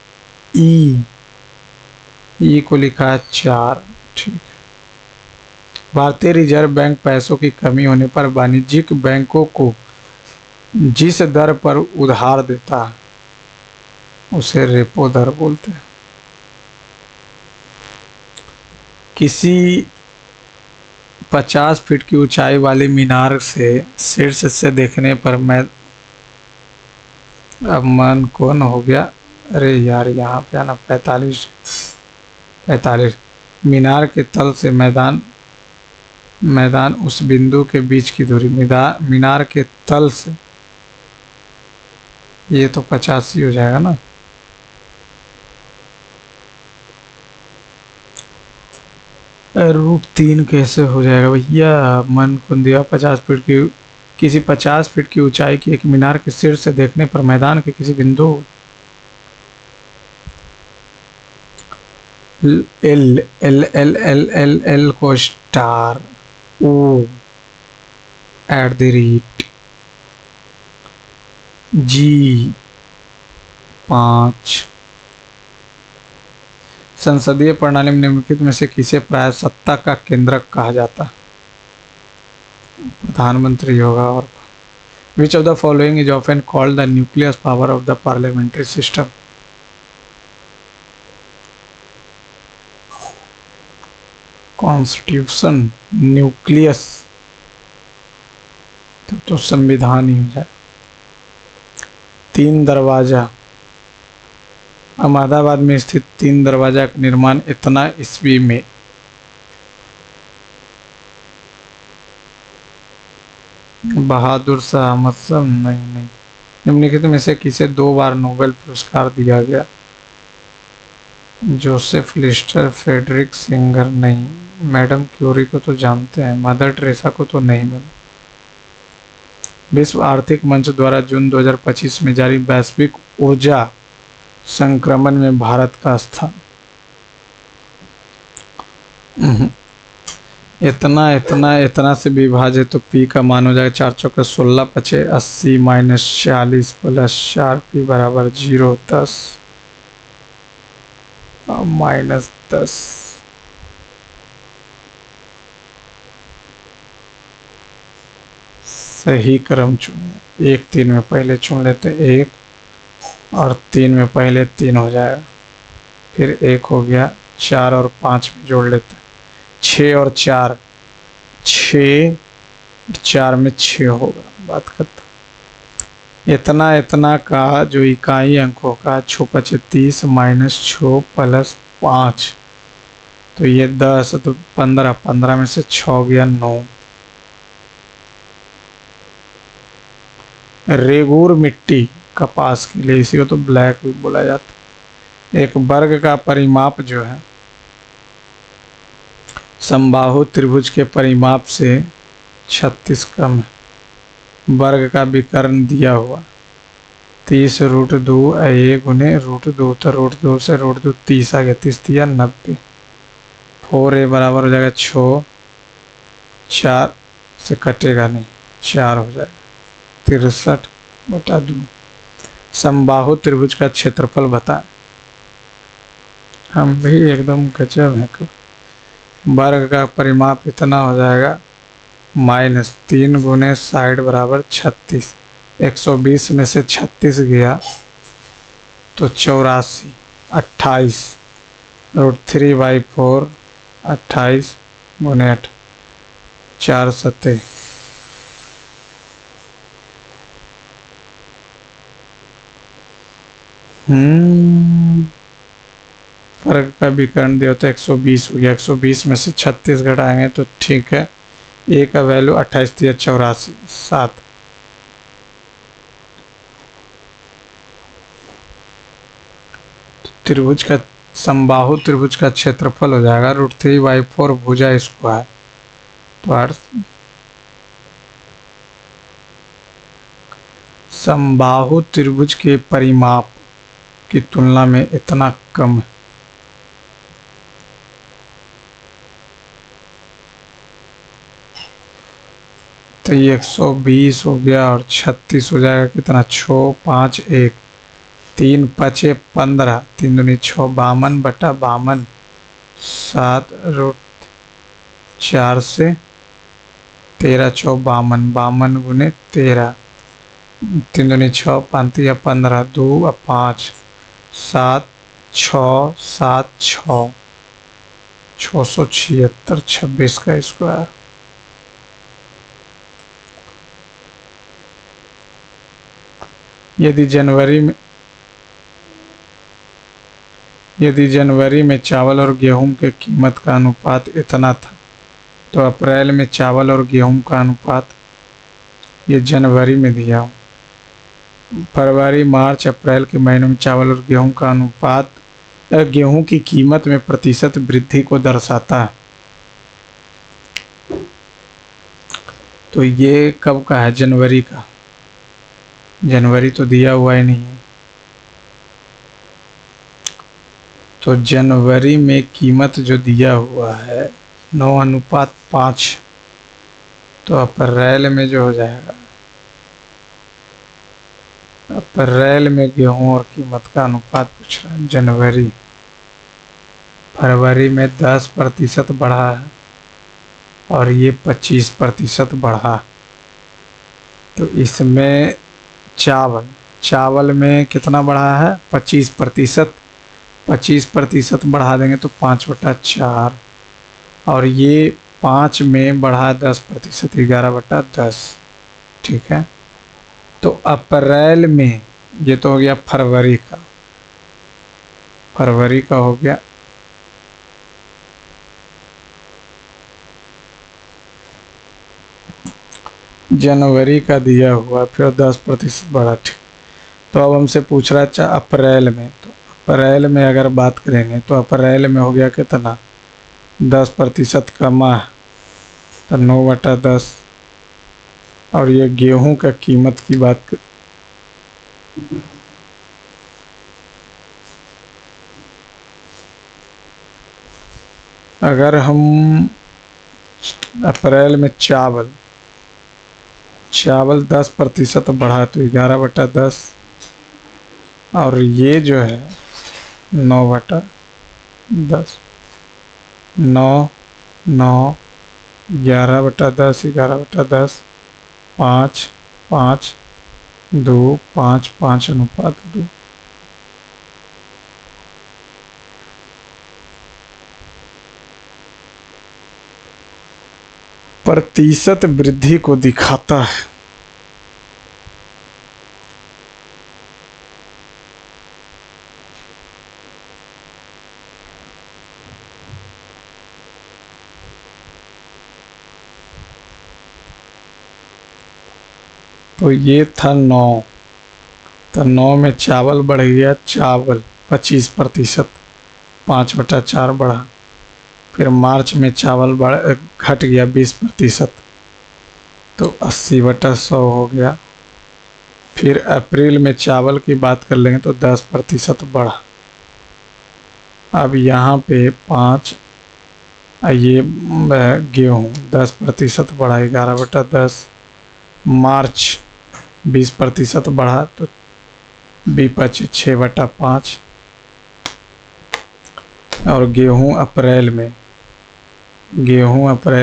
ई को लिखा है 4। ठीक। भारतीय रिजर्व बैंक पैसों की कमी होने पर वाणिज्यिक बैंकों को जिस दर पर उधार देता है उसे रेपो दर बोलते हैं। किसी 50 फीट की ऊंचाई वाली मीनार से शीर्ष से देखने पर मैं अब मन कौन हो गया, अरे यार यहाँ पे आना 45 मीनार के तल से मैदान उस बिंदु के बीच की दूरी, मीनार के तल से, ये तो 50 ही हो जाएगा ना। √3 कैसे हो जाएगा भैया, मन कुंदिया 50 फीट की, किसी 50 फीट की ऊंचाई की एक मीनार के शीर्ष से देखने पर मैदान के किसी बिंदु L L L L L L को स्टार ओ @ जी 5। संसदीय प्रणाली में निम्नलिखित में से किसे प्राय सत्ता का केंद्रक कहा जाता है? प्रधानमंत्री होगा। और which of the following is often called the nucleus power of the parliamentary system? Constitution, nucleus तो संविधान ही हो जाए। तीन दरवाजा, अहमदाबाद में स्थित तीन दरवाजा का निर्माण इतना ईस्वी में? बहादुर शाह अहमद शाह, नहीं। निम्नलिखित में से किसे 2 बार नोबेल पुरस्कार दिया गया? जोसेफ लिस्टर, फ्रेडरिक सिंगर, नहीं। मैडम क्यूरी को तो जानते हैं, मदर टेरेसा को तो नहीं मिला। विश्व आर्थिक मंच द्वारा जून 2025 में जारी वैश्विक ऊर्जा संक्रमण में भारत का स्थान? इतना से विभाजित तो पी का मान हो जाएगा 4 चौके 16 पचे 80 माइनस 40 प्लस 4 पी बराबर 0, 10 माइनस 10। सही क्रम चुनिए। 1 3 में पहले चुन लेते, 1 और 3 में पहले 3 हो जाएगा, फिर 1 हो गया, 4 और 5 में जोड़ लेते, 6 और 4, 6 4 में 6 होगा। बात खत्म। इतना का जो इकाई अंकों का 6 पचे 30 माइनस 6 प्लस 5, तो ये 10 तो 15, 15 में से 6 गया 9। रेगूर मिट्टी कपास के लिए, इसी को तो ब्लैक भी बोला जाता है। एक वर्ग का परिमाप जो है समबाहु त्रिभुज के परिमाप से 36 कम है। वर्ग का विकर्ण दिया हुआ 30 रूट 2 a गुने रूट 2, तो रूट 2 से रूट 2 30 आ गया, 30 दिया 90। 4a बराबर हो जाएगा 6, 4 से कटेगा नहीं, 4 हो जाएगा 63/2। समबाहु त्रिभुज का क्षेत्रफल बताएं। हम भी एकदम गजब है। वर्ग का परिमाप इतना हो जाएगा -3 गुने साइड बराबर 36। 120 में से 36 गया तो 84, 28 रूट 3/4, 28 गुने 8, 4 सत्ते। वर्ग का विकर्ण दिया तो 120 हो गया, 120 में से 36 घटाएंगे तो ठीक है। ए का वैल्यू 28 दिया 84, 7। त्रिभुज का समबाहु त्रिभुज का क्षेत्रफल हो जाएगा रूट 3/4 भुजा स्क्वायर। तो अर्थ समबाहु त्रिभुज के परिमाप की तुलना में इतना कम है। तो ये 120 हो गया और 36 हो जाएगा कितना, 6 5 1, 3 5 15, 3 दूनी 6, 52/52, 7 रूट 4 से 13 6 52, 52 गुने 13, 3 दूनी 6, 5 या 15, 2 और 5, 7 6 7 6, 676, 26 का स्क्वायर। यदि जनवरी में चावल और गेहूं के कीमत का अनुपात इतना था, तो अप्रैल में चावल और गेहूं का अनुपात, ये जनवरी में दिया हो, फरवरी मार्च अप्रैल के महीनों में चावल और गेहूं का अनुपात गेहूं की कीमत में प्रतिशत वृद्धि को दर्शाता है। तो ये कब का है, जनवरी का। जनवरी तो दिया हुआ ही नहीं है, तो जनवरी में कीमत जो दिया हुआ है 9:5, तो अप्रैल में जो हो जाएगा, अप्रैल में गेहूं और कीमत का अनुपात पूछ रहा है। जनवरी, फरवरी में 10% बढ़ा है, और ये 25% बढ़ा। तो इसमें चावल में कितना बढ़ा है? 25%। 25% बढ़ा देंगे तो 5/4, और ये 5 में बढ़ा 10%, 11/10। ठीक है। तो अप्रैल में, ये तो हो गया फरवरी का हो गया। जनवरी का दिया हुआ, फिर 10% बढ़ा। ठीक। तो अब हमसे पूछ रहा है अच्छा अप्रैल में, तो अप्रैल में अगर बात करेंगे तो अप्रैल में हो गया कितना? 10% कमा, तो 9/10। और ये गेहूं का कीमत की बात अगर हम अप्रैल में चावल 10% बढ़ा तो 11/10, और ये जो है 9/10। 9, 9, 11/10, 11/10, 5, 5, 2, 5, 5:2। प्रतिशत वृद्धि को दिखाता है। तो ये था 9, तो 9 में चावल बढ़ गया, 25%, 5/4 बढ़ा। फिर मार्च में चावल घट गया 20%, तो 80/100 हो गया। फिर अप्रैल में चावल की बात कर लेंगे तो 10% बढ़ा। अब यहाँ पे 5, ये गेहूँ 10% बढ़ा, 11/10। मार्च 20% बढ़ा, तो 6/5। और गेहूँ अप्रैल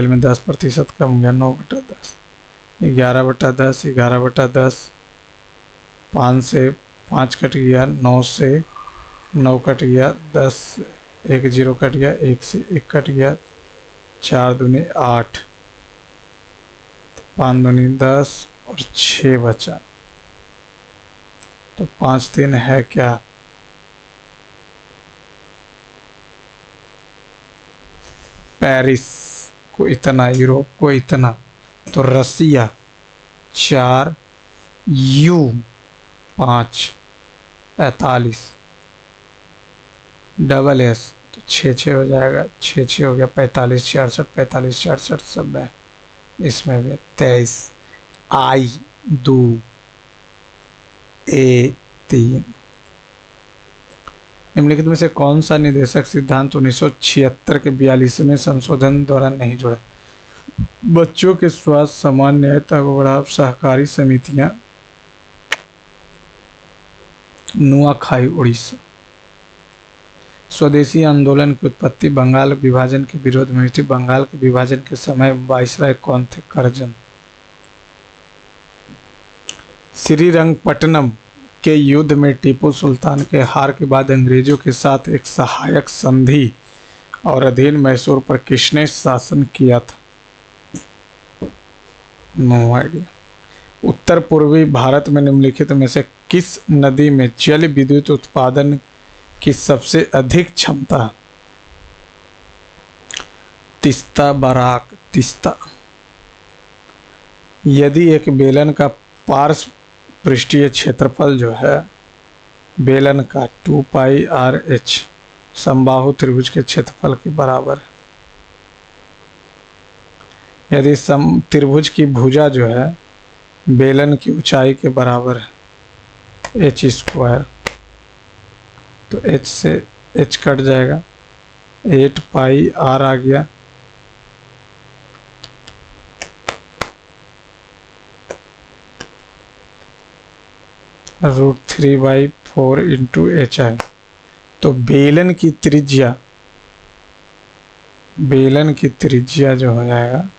में 10% कम गया, 9/10। 11/10, 11/10, 5 से 5 कट गया, 9 से 9 कट गया, 10, 1 0 कट गया, 1 से 1 कट गया, 4 दूनी 8, 5 दूनी 10, और 6 बचा। तो 5 3 है क्या? पेरिस को इतना, यूरोप को इतना। तो रसिया 4, यू 5, 45, डबल एस तो 6 हो जाएगा, 6 हो गया 45, 66, 45, 66 सब है। इसमें भी 23, आई 2, ए 3। निम्नलिखित में से कौन सा निदेशक सिद्धांत 1976 के 42वें संशोधन द्वारा नहीं जुड़ा? बच्चों के स्वास्थ्य, समान न्याय तक बढ़ाव, सहकारी समितियां, नुआखाई उड़ीसा। स्वदेशी आंदोलन की उत्पत्ति बंगाल विभाजन के विरोध में हुई थी। बंगाल के विभाजन के समय वाइसराय कौन थे? करजन। श्रीरंगपट्टनम के युद्ध में टीपू सुल्तान के हार के बाद अंग्रेजों के साथ एक सहायक संधि और अधीन मैसूर पर किसने शासन किया था? No idea. उत्तर पूर्वी भारत में निम्नलिखित में से किस नदी में जल विद्युत उत्पादन की सबसे अधिक क्षमता? तीस्ता, बराक, तीस्ता। यदि एक बेलन का पार्श्व पृष्ठीय क्षेत्रफल जो है बेलन का 2πRh समबाहु त्रिभुज के क्षेत्रफल के बराबर है, यदि त्रिभुज की भुजा जो है बेलन की ऊंचाई के बराबर है, h², तो h से h कट जाएगा, 8πr आ गया। √3/4 इंटू h है। तो बेलन की त्रिज्या बेलन की त्रिज्या जो हो जाएगा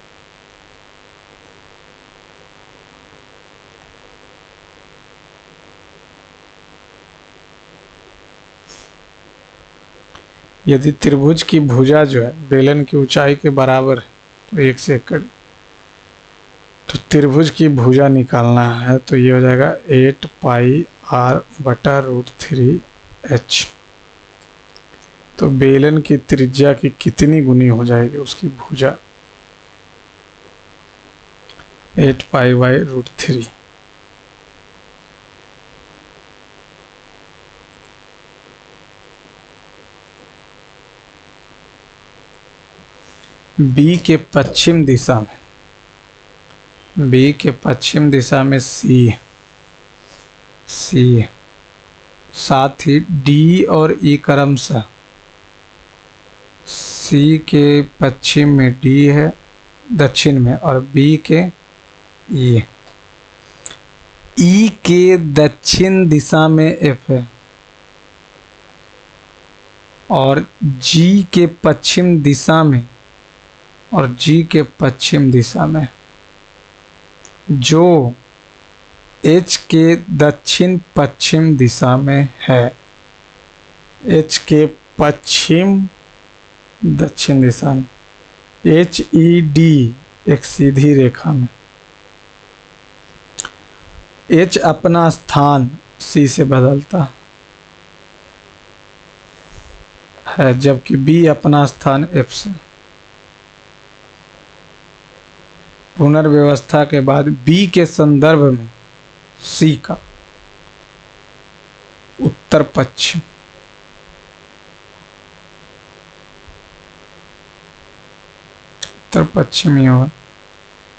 यदि त्रिभुज की भुजा जो है बेलन की ऊंचाई के बराबर है तो 1 से कट, तो त्रिभुज की भुजा निकालना है तो ये हो जाएगा 8 पाई r बटा √3h। तो बेलन की त्रिज्या की कितनी गुनी हो जाएगी उसकी भुजा? 8 पाई बाई √3। बी के पश्चिम दिशा में, बी के पश्चिम दिशा में सी है, साथ ही डी और ई क्रमशः सी के पश्चिम में डी है दक्षिण में और बी के ई के दक्षिण दिशा में एफ है और जी के पश्चिम दिशा में और जी के पश्चिम दिशा में जो एच के दक्षिण पश्चिम दिशा में है, एच के पश्चिम दक्षिण दिशा में, HED एक सीधी रेखा में, H अपना स्थान C से बदलता है जबकि B अपना स्थान F से। पुनर्व्यवस्था के बाद B के संदर्भ में C का उत्तर पश्चिम, उत्तर पश्चिम ही होगा।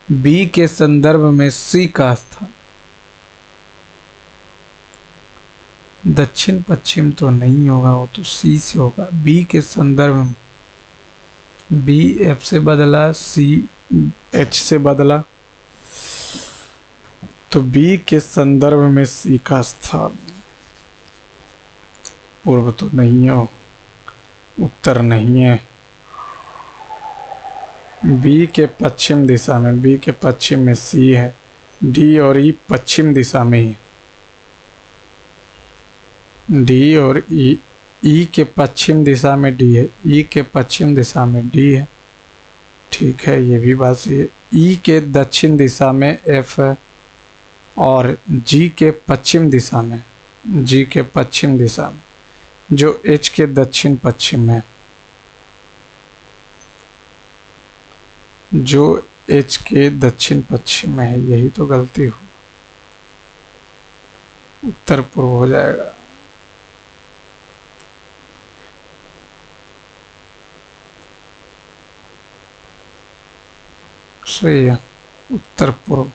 B के संदर्भ में C का स्थान दक्षिण पश्चिम तो नहीं होगा, वो तो C से होगा। B के संदर्भ में B F से बदला, C H से बदला, तो B के संदर्भ में C का स्थान पूर्व तो नहीं है, उत्तर नहीं है। B के पश्चिम दिशा में, B के पश्चिम में C है, D और E पश्चिम दिशा में ही, D और E के पश्चिम दिशा में D है, E के पश्चिम दिशा में D है। ठीक है, ये भी बात सही है। E के दक्षिण दिशा में F है और G के पश्चिम दिशा में, G के पश्चिम दिशा में जो H के दक्षिण पश्चिम है, जो H के दक्षिण पश्चिम में है, यही तो गलती हो, उत्तर पूर्व हो जाएगा। सही है, उत्तर पूर्व।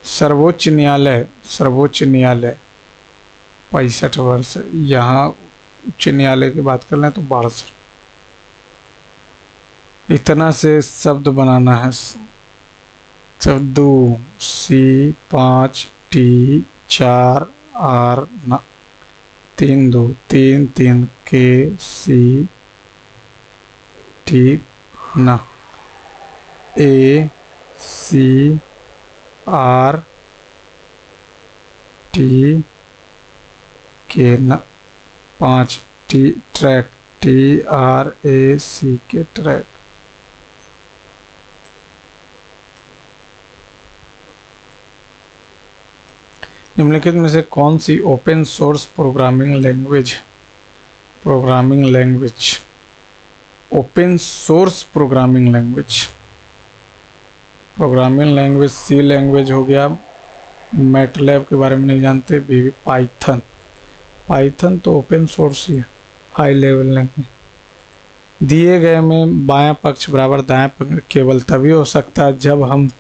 सर्वोच्च न्यायालय 65 वर्ष, यहाँ उच्च न्यायालय की बात कर लें तो 62। इतना से शब्द बनाना है, शब्द C5 T 4 R 3 2 3 3 K C T ना A C R T के ना 5 T track T R A C के ट्रैक। निम्नलिखित में से कौन सी open source programming language open source programming language C language हो गया। मैटलैब के बारे में नहीं जानते, पाइथन तो ओपन सोर्स ही है, हाई लेवल लैंग्वेज। दिए गए में बायां पक्ष बराबर दायां पक्ष केवल तभी हो सकता है जब हम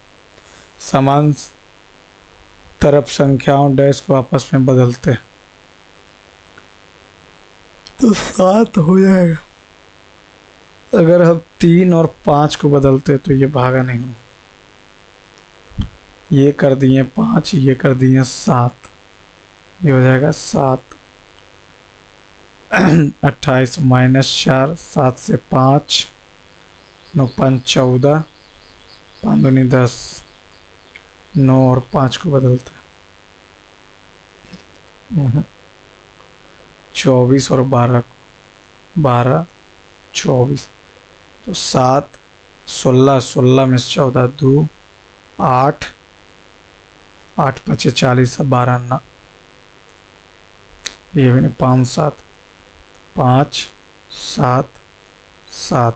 समान तरफ संख्याओं डैश को आपस में बदलते हैं, तो 7 हो जाएगा। अगर हम 3 और 5 को बदलते तो ये भागा नहीं, ये कर दिए 5, ये कर दिए 7, ये हो जाएगा 7। 28 माइनस 4, 7 से 5, 9 5 14, 5 दूनी 10, 9 और 5 को बदलते हैं, 24 और 12 को, 12 24, तो 7 16, 16 में से 14 2, 8, 8 5 40, 12 ना, ये भी नहीं, 5 7, 5 7 7,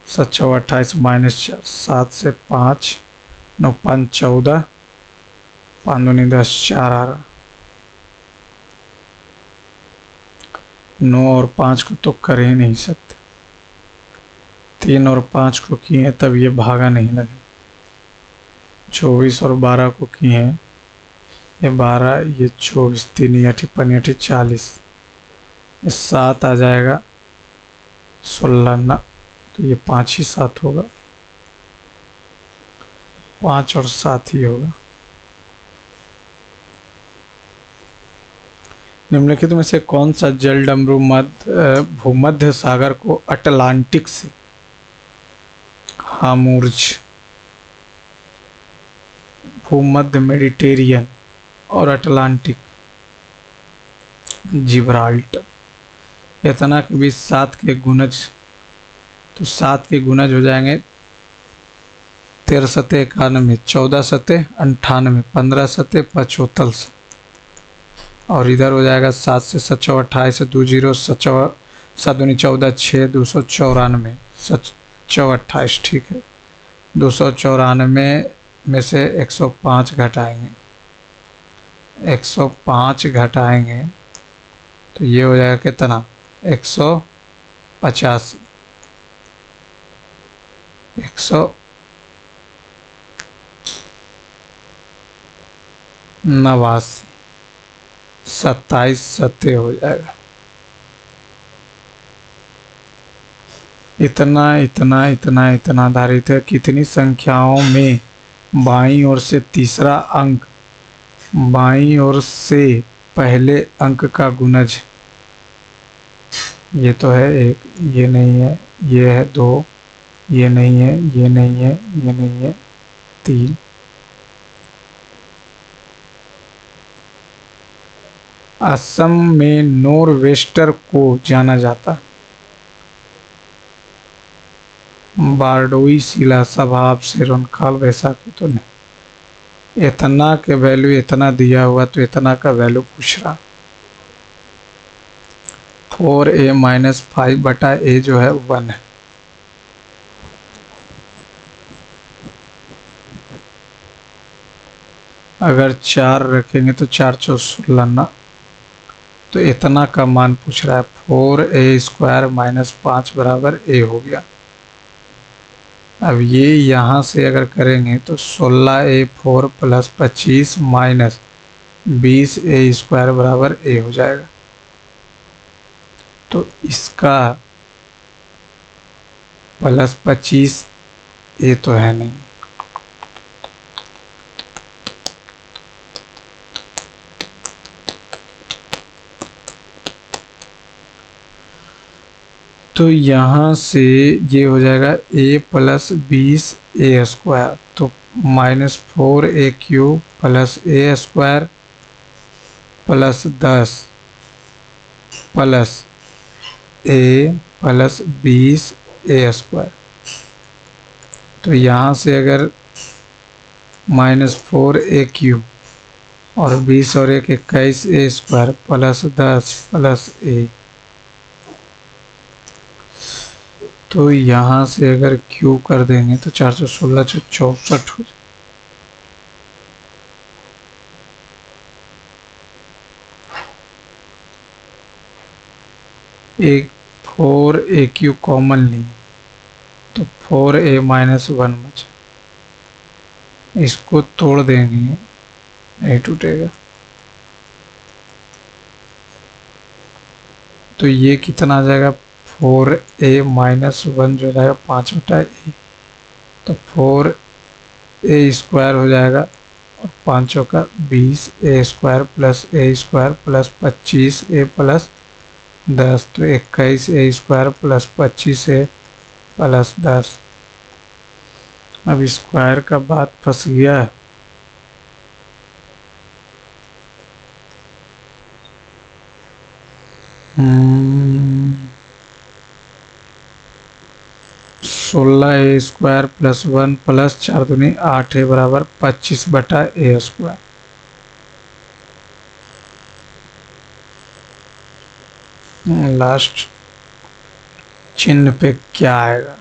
7 6 28 माइनस 4, 7 से 5, 9 5 14, 5 दूनी 10, 4 आ रहा, 9 और 5 को तो कर ही नहीं सकते, 3 और 5 को किए तब ये भागा नहीं लगे, 24 और 12 को किए, ये 12, ये 24, 3 अठी 5 अठी 40, ये 7 आ जाएगा, 16 ना, तो ये 5 ही 7 होगा, 5 और 7 ही होगा। निम्नलिखित में से कौन सा जलडमरू भूमध्य सागर को अटलांटिक से हामुर्ज, भूमध्य मेडिटेरियन और अटलांटिक जिब्राल्टर। इतना के बीच 7 के गुणज, तो 7 के गुणज हो जाएंगे 13 सते 91, 14 सते 98, 15 सते 75, और इधर हो जाएगा 7 से 7 6 28, 2 0 7 दूनी 14, 6 294, 7 6 28, ठीक है। 294 में से 105 घटाएंगे, 105 घटाएंगे तो ये हो जाएगा कितना, 185, 189, 27 सत्य हो जाएगा। इतना इतना इतना इतना आधारित है कितनी संख्याओं में बाईं ओर से तीसरा अंक बाईं ओर से पहले अंक का गुणज, ये तो है 1, ये नहीं है, ये है 2, ये नहीं है, ये नहीं है, ये नहीं है, 3, असम में नॉर्वेस्टर को जाना जाता, बारडोई शिला स्वभाव से रनकाल वैसाखी तो नहीं। इतना के वैल्यू इतना दिया हुआ तो इतना का वैल्यू पूछ रहा, 4a माइनस 5 बटा a जो है 1 है। अगर 4 रखेंगे तो 4 चौ 16 ना, तो इतना का मान पूछ रहा है, 4a स्क्वायर माइनस 5 बराबर a हो गया। अब ये यहाँ से अगर करेंगे तो 16a 4 plus 25 minus 20a square बराबर a हो जाएगा। तो इसका प्लस 25 a तो है नहीं, तो यहाँ से ये हो जाएगा a प्लस 20a स्क्वायर, तो minus 4a cube plus a square plus 10 plus a plus 20a square. तो यहाँ से अगर माइनस 4a क्यूब और 20 और 1 21a square plus 10 plus a, तो यहाँ से अगर क्यूब कर देंगे तो 416 64 हो जाए। एक 4a क्यूब कॉमन ली तो 4a माइनस 1 बचा, इसको तोड़ देंगे नहीं टूटेगा, तो ये कितना आ जाएगा, 4a माइनस 1 जो जाएगा 5 बटा a, तो 4a स्क्वायर हो जाएगा और 5 का 20a square plus a square plus 25a plus 10 तो 21 ए स्क्वायर प्लस 25 ए प्लस 10। अब स्क्वायर का बात फंस गया है। हम्म, 16 ए स्क्वायर प्लस 1 प्लस 4 दूनी 8 ए बराबर 25/a²। लास्ट चिन्ह पे क्या आएगा?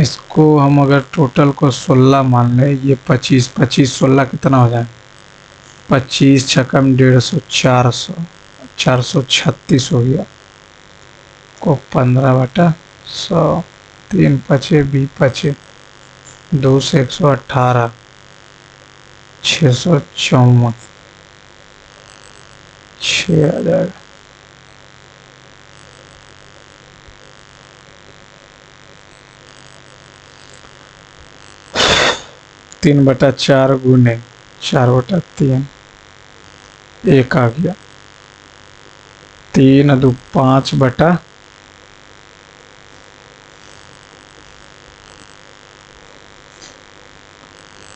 इसको हम अगर टोटल को 16 मान लें, ये 25 25 16 कितना हो जाए? 25 छकम 150 400 436 हो गया। को 15/100 3 पचे 20 पचे 2 से 118 654 6000। 3/4 गुने 4/3 1 आ गया। 3 2 5 बटा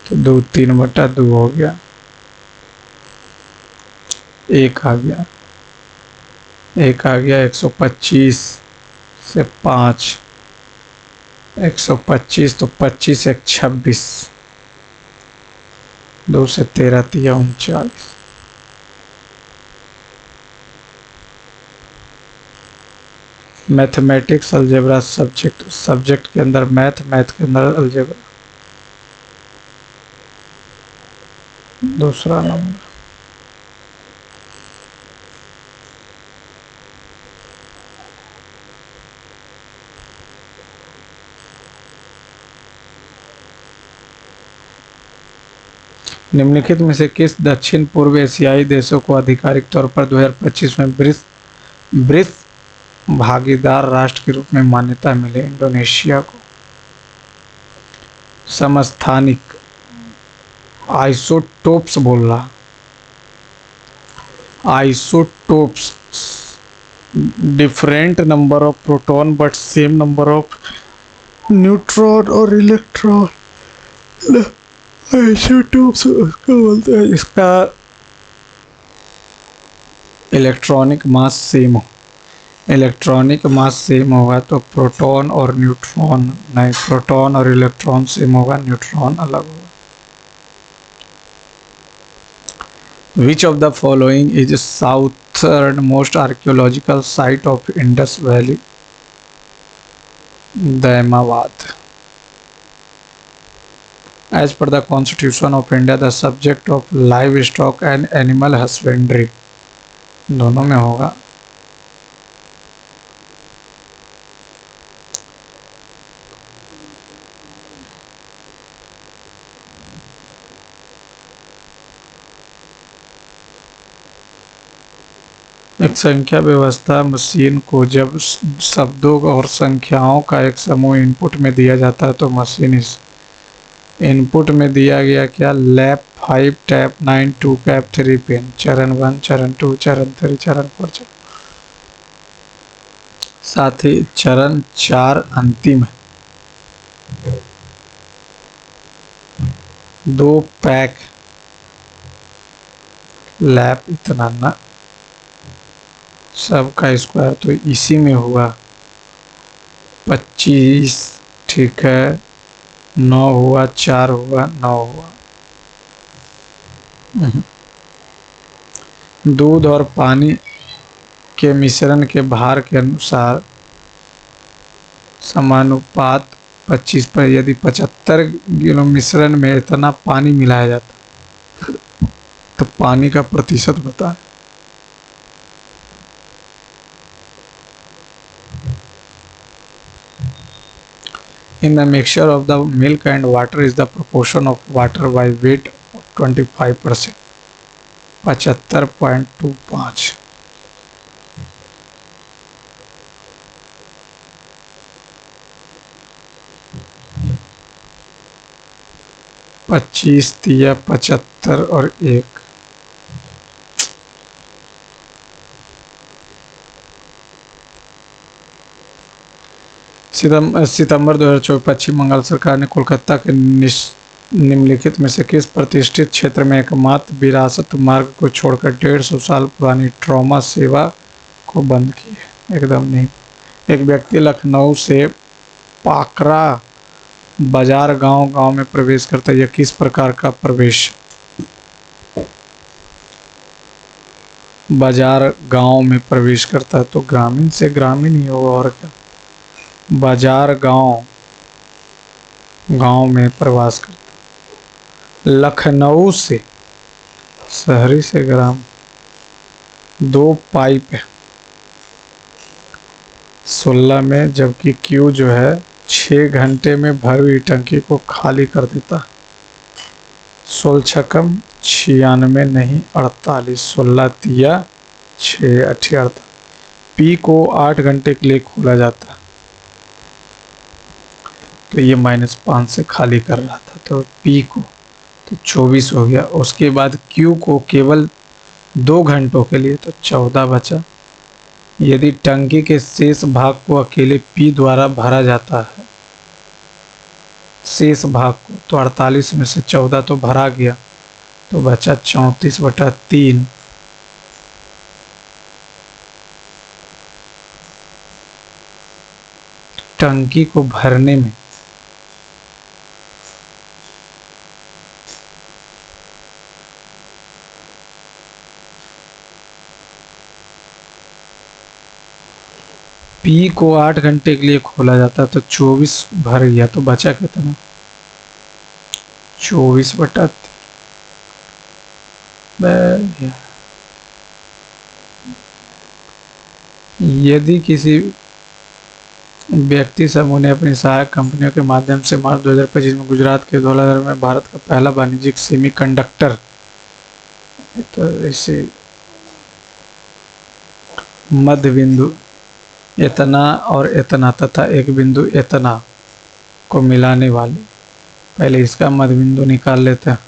तो 2 3/2 हो गया। 1 आ गया। 1 आ गया 125 से 5 125 तो 25 1 26 2 से 13 3 39। मैथमेटिक्स अलजेब्रा सब्जेक्ट के अंदर मैथ के अंदर अलजेब्रा। दूसरा नंबर। निम्नलिखित में से किस दक्षिण पूर्व एशियाई देशों को आधिकारिक तौर पर 2025 में ब्रिक्स भागीदार राष्ट्र के रूप में मान्यता मिली? इंडोनेशिया को। समस्थानिक आइसोटोप्स बोल रहा। Isotopes different number of proton but same number of neutron और इलेक्ट्रॉन। आइसोटोप्स क्या बोलते हैं? इसका इलेक्ट्रॉनिक मास सेम हो। इलेक्ट्रॉनिक मास सेम होगा तो प्रोटॉन और न्यूट्रॉन नहीं, प्रोटॉन और इलेक्ट्रॉन सेम होगा, न्यूट्रॉन अलग होगा। Which of the following is southernmost archaeological site of Indus Valley? Daimabad. As per the Constitution of India, the subject of livestock and animal husbandry दोनों में होगा। एक संख्या व्यवस्था मशीन को जब शब्दों और संख्याओं का एक समूह इनपुट में दिया जाता है तो मशीन इस इनपुट में दिया गया क्या? लैप 5 टैप 9 2 कैप 3 पेन चरण 1 चरण 2 चरण 3 चरण 4 चरण। साथ ही चरण 4 अंतिम 2 पैक लैप इतना ना सबका स्क्वायर तो इसी में हुआ 25। ठीक है 9 हुआ 4 हुआ 9 हुआ। दूध और पानी के मिश्रण के भार के अनुसार समानुपात 25 पर यदि 75 किलो मिश्रण में इतना पानी मिलाया जाता तो पानी का प्रतिशत बताएं। In the mixture of the milk and water is the proportion of water by weight 25%। 75.25। 25 25 तिया 75 और 1। सितंबर 2024 पश्चिम बंगाल सरकार ने कोलकाता के निम्नलिखित में से किस प्रतिष्ठित क्षेत्र में एकमात्र विरासत मार्ग को छोड़कर 150 साल पुरानी ट्रॉमा सेवा को बंद किया? एकदम नहीं। एक व्यक्ति लखनऊ से पाकरा बाजार गांव में प्रवेश करता है। यह किस प्रकार का प्रवेश? बाजार गांव में प्रवेश करता है तो ग्रामीण से ग्रामीण ही होगा, और क्या। बाजार गांव में प्रवास करता। लखनऊ से शहरी से ग्राम। 2 पाइप है 16 में, जबकि क्यू जो है 6 घंटे में भरी हुई टंकी को खाली कर देता। 16 छकम 96 नहीं 48। 16 तिया 6 48। पी को 8 घंटे के लिए खोला जाता है तो ये -5 से खाली कर रहा था, तो पी को तो 24 हो गया। उसके बाद क्यू को केवल 2 घंटों के लिए, तो 14 बचा। यदि टंकी के शेष भाग को अकेले पी द्वारा भरा जाता है, शेष भाग को, तो 48 में से 14 तो भरा गया, तो बचा 34/3। टंकी को भरने में पी को 8 घंटे के लिए खोला जाता, तो 24 भर गया, तो बचा कितना? 24/3। यदि किसी व्यक्ति समूह ने अपनी सहायक कंपनियों के माध्यम से मार्च 2025 में गुजरात के धौलाधर में भारत का पहला वाणिज्यिक सेमीकंडक्टर, तो इसे मध्य बिंदु इतना और इतना तथा एक बिंदु इतना को मिलाने वाले, पहले इसका मध्य बिंदु निकाल लेते हैं।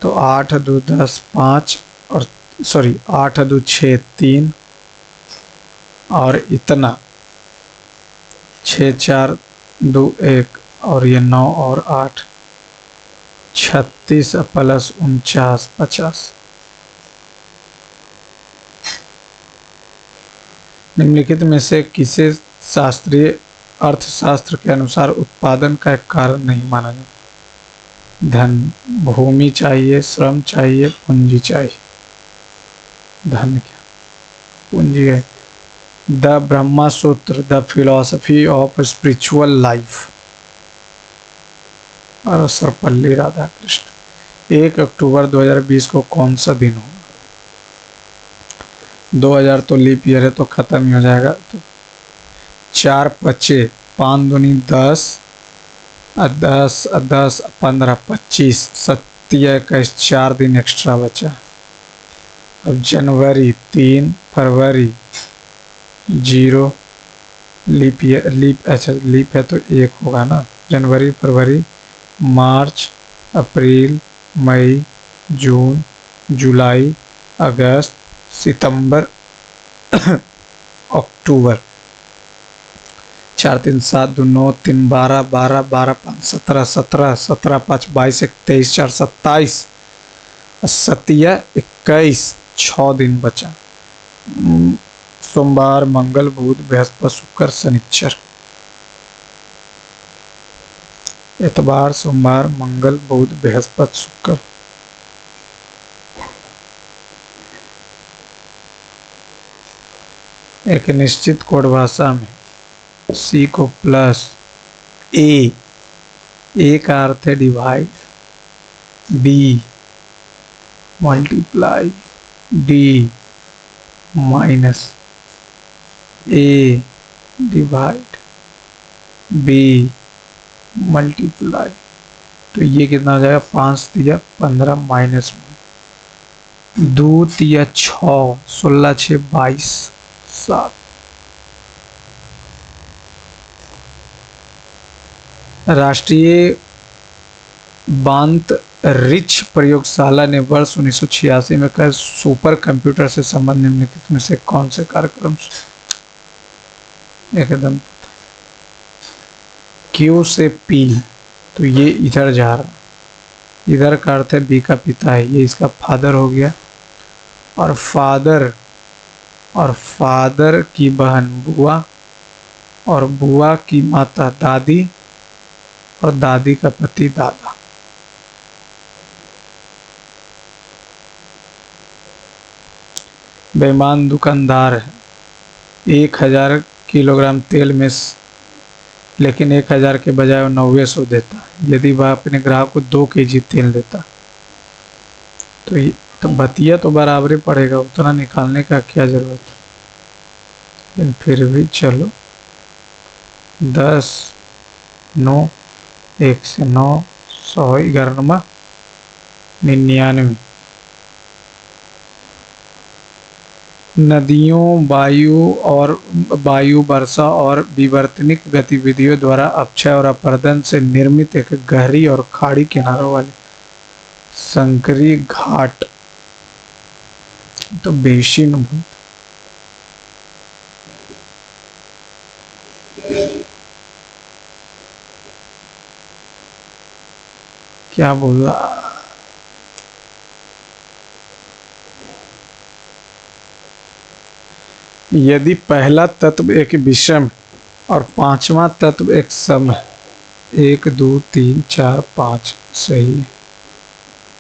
तो 8 2 10 5 और 8 2 6 3 और इतना 6 4 2 1 और ये 9 और 8 36 प्लस 49 50। निम्नलिखित में से किसे शास्त्रीय अर्थशास्त्र के अनुसार उत्पादन का एक कारण नहीं माना जाता? धन, भूमि चाहिए, श्रम चाहिए, पूंजी चाहिए। धन क्या? पूंजी है। द ब्रह्मा सूत्र, the philosophy of spiritual life, और सर्वपल्ली राधाकृष्ण। 1 अक्टूबर 2020 को कौन सा दिन हो? 2000 तो लीप ईयर है तो खत्म ही हो जाएगा। तो 4 पचे 5 दूनी 10 10 10 15 25 27 21 4 दिन एक्स्ट्रा बचा। अब जनवरी 3, फरवरी 0, लीप ईयर, अच्छा लीप है तो 1 होगा ना। जनवरी, फरवरी, मार्च, अप्रैल, मई, जून, जुलाई, अगस्त, सितंबर, अक्टूबर। 4 3 7 2 9 3 12 12 12 5 17 17 17 5 22 23 4 27 27 21 6 दिन बचा। सोमवार, मंगल, बुध, बृहस्पति, शुक्र, शनिचर। इतवार, सोमवार, मंगल, बुध, बृहस्पति, शुक्र। एक निश्चित कोड भाषा में सी को प्लस ए का अर्थ है divide, B multiply, D minus A divide B multiply. तो ये कितना हो जाएगा? 5 तिया 15 माइनस 2 तिया 6 16 6 22 7। राष्ट्रीय बांत रिच प्रयोगशाला ने वर्ष 1986 में कहा सुपर कंप्यूटर से संबंधित निम्नलिखित में से कौन से कार्यक्रम एकदम क्यू से पी, तो ये इधर जा रहा, इधर का अर्थ है बी का पिता है, ये इसका फादर हो गया। और फादर की बहन बुआ, और बुआ की माता दादी, और दादी का पति दादा। बेईमान दुकानदार है 1000 किलोग्राम तेल में लेकिन 1000 के बजाय वो 900 देता है। यदि वह अपने ग्राहक को 2 kg तेल देता तो बतिया तो बराबर ही पड़ेगा, उतना निकालने का क्या जरूरत है। लेकिन फिर भी चलो 10, 9, 1 से 9, 100, 11, 99। नदियों, वायु, वर्षा और विवर्तनिक गतिविधियों द्वारा अपक्षय और अपरदन से निर्मित एक गहरी और खाड़ी किनारों वाली संकरी घाट तो बेसिन। क्या बोला, यदि पहला तत्व एक विषम और पांचवा तत्व एक सम है, 1, 2, 3, 4, 5 सही है,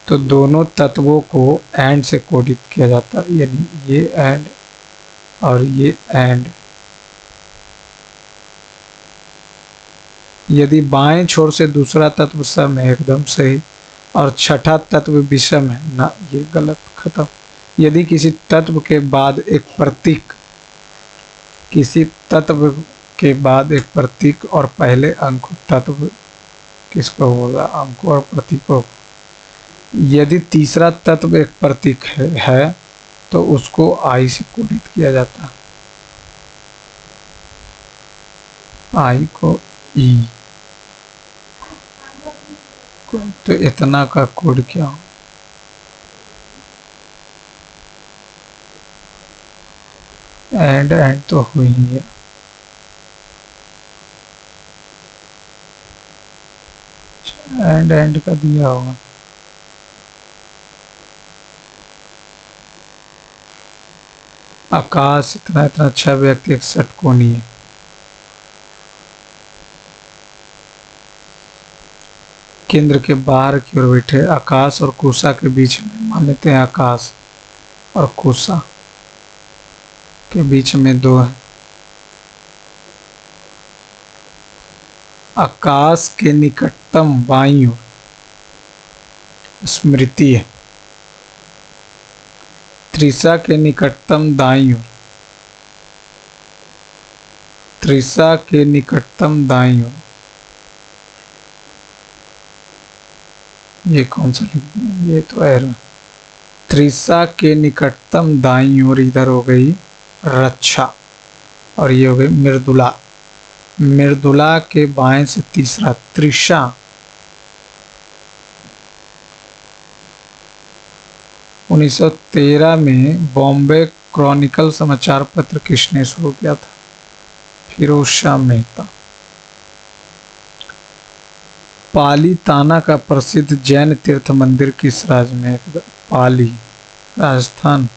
तो दोनों तत्वों को एंड से कोडित किया जाता है, यानी ये एंड और ये एंड। यदि बाएं छोर से दूसरा तत्व सम है, एकदम सही, और छठा तत्व विषम है ना, ये गलत, खत्म। यदि किसी तत्व के बाद एक प्रतीक और पहले अंक तत्व किसको होगा, अंक और प्रतीकों। यदि तीसरा तत्व एक प्रतीक है तो उसको आई से कोडित किया जाता है, आई को ई, तो इतना का कोड क्या हो, एंड तो हुई है। एंड का दिया होगा। आकाश इतना अच्छा व्यक्ति एक षटकोणी है। केंद्र के बाहर की ओर बैठे आकाश और कुशा के बीच में, मान लेते हैं आकाश और कुशा के बीच में 2 है। आकाश के निकटतम बाईं ओर स्मृति है, त्रिशा के निकटतम दाईं ओर, त्रिशा के निकटतम दाईं ओर, ये कौन सा, ये तो एरर। त्रिशा के निकटतम दाईं ओर इधर हो गई रक्षा, और ये हो गई मृदुला। मृदुला के बाएं से तीसरा त्रिशा, उन्नीस 1913 में बॉम्बे क्रॉनिकल समाचार पत्र किसने शुरू किया था, फिरोज शाह मेहता। पाली ताना का प्रसिद्ध जैन तीर्थ मंदिर किस राज्य में है, पाली राजस्थान।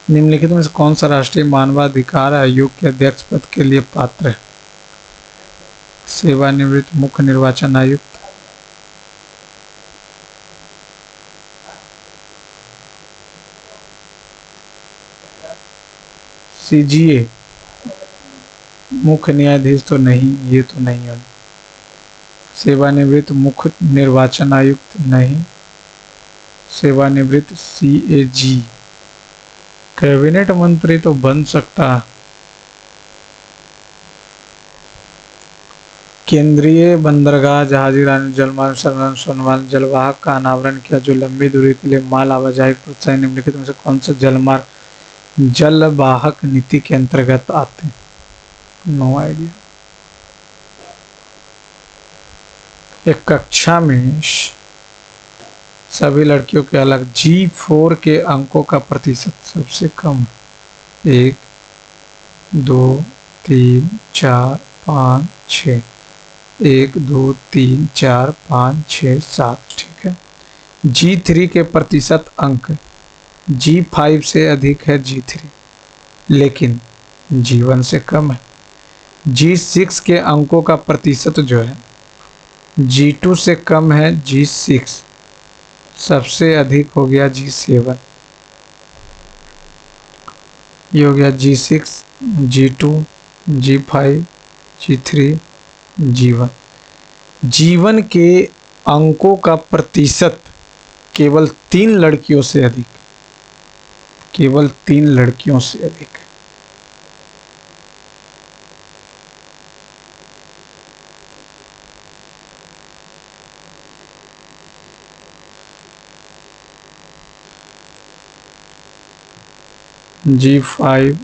निम्नलिखित में से कौन सा राष्ट्रीय मानवाधिकार आयोग के अध्यक्ष पद के लिए पात्र है, सेवानिवृत्त मुख्य निर्वाचन आयुक्त, सीजीए, मुख्य न्यायाधीश तो नहीं, ये तो नहीं है। सेवानिवृत्त मुख्य निर्वाचन आयुक्त नहीं, सेवानिवृत्त सीएजी। कैबिनेट मंत्री तो बन सकता है। केंद्रीय बंदरगाह जहाजी रानी जलमार्ग सोनवाल जलवाहक का अनावरण किया जो लंबी दूरी के लिए माल आवाजाही प्रोत्साहन निम्नलिखित में से कौन सा जलमार्ग जलवाहक नीति के अंतर्गत आते हैं, नो आइडिया। एक कक्षा में सभी लड़कियों के अलग G4 के अंकों का प्रतिशत सबसे कम 1 2 3 4 5 6 1 2 3 4 5 6 7 ठीक है। G3 के प्रतिशत अंक G5 से अधिक है G3 लेकिन G1 से कम है। G6 के अंकों का प्रतिशत जो है G2 से कम है G6, सबसे अधिक हो गया G7। ये हो गया G6, G2, G5, G3, G1। G1 के अंकों का प्रतिशत केवल 3 लड़कियों से अधिक, केवल 3 लड़कियों से अधिक है। G5,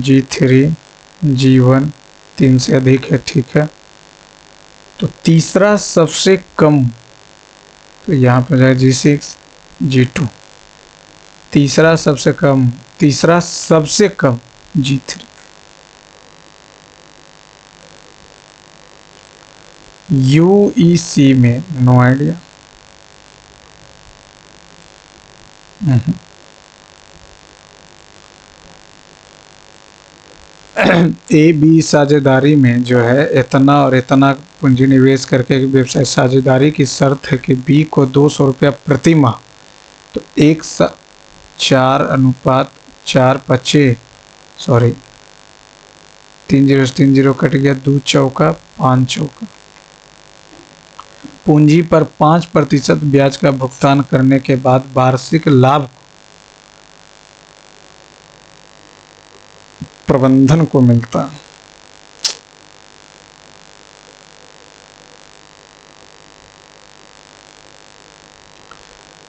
G3, G1 3 से अधिक है ठीक है। तो तीसरा सबसे कम, तो यहाँ पर जाए G6, G2। तीसरा सबसे कम, तीसरा सबसे कम G3। UEC में नो आइडिया। AB साझेदारी में जो है इतना और इतना पूंजी निवेश करके व्यवसाय साझेदारी की शर्त है कि B को 200 रुपया प्रति माह, तो 1:4 25 सॉरी 3 0 से 3 0 कट गया, 2 चौका 5 चौका। पूंजी पर 5% ब्याज का भुगतान करने के बाद वार्षिक लाभ प्रबंधन को मिलता है।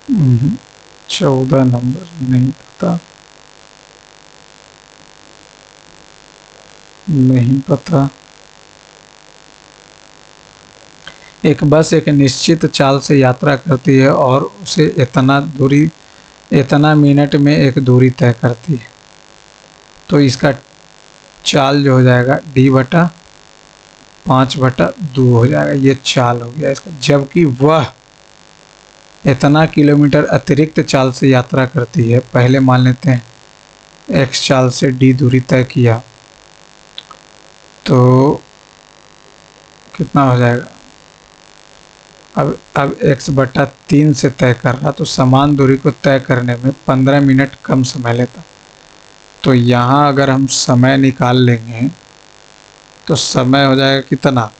हम्म, 14 नंबर नहीं पता, नहीं पता। एक बस एक निश्चित चाल से यात्रा करती है और उसे इतना मिनट में एक दूरी तय करती है, तो इसका चाल जो हो जाएगा D/5/2 हो जाएगा। ये चाल हो गया इसका। जबकि वह इतना किलोमीटर अतिरिक्त चाल से यात्रा करती है, पहले मान लेते हैं x चाल से D दूरी तय किया, तो कितना हो जाएगा। अब x/3 से तय कर रहा, तो समान दूरी को तय करने में 15 मिनट कम समय लेता। तो यहाँ अगर हम समय निकाल लेंगे तो समय हो जाएगा कितना,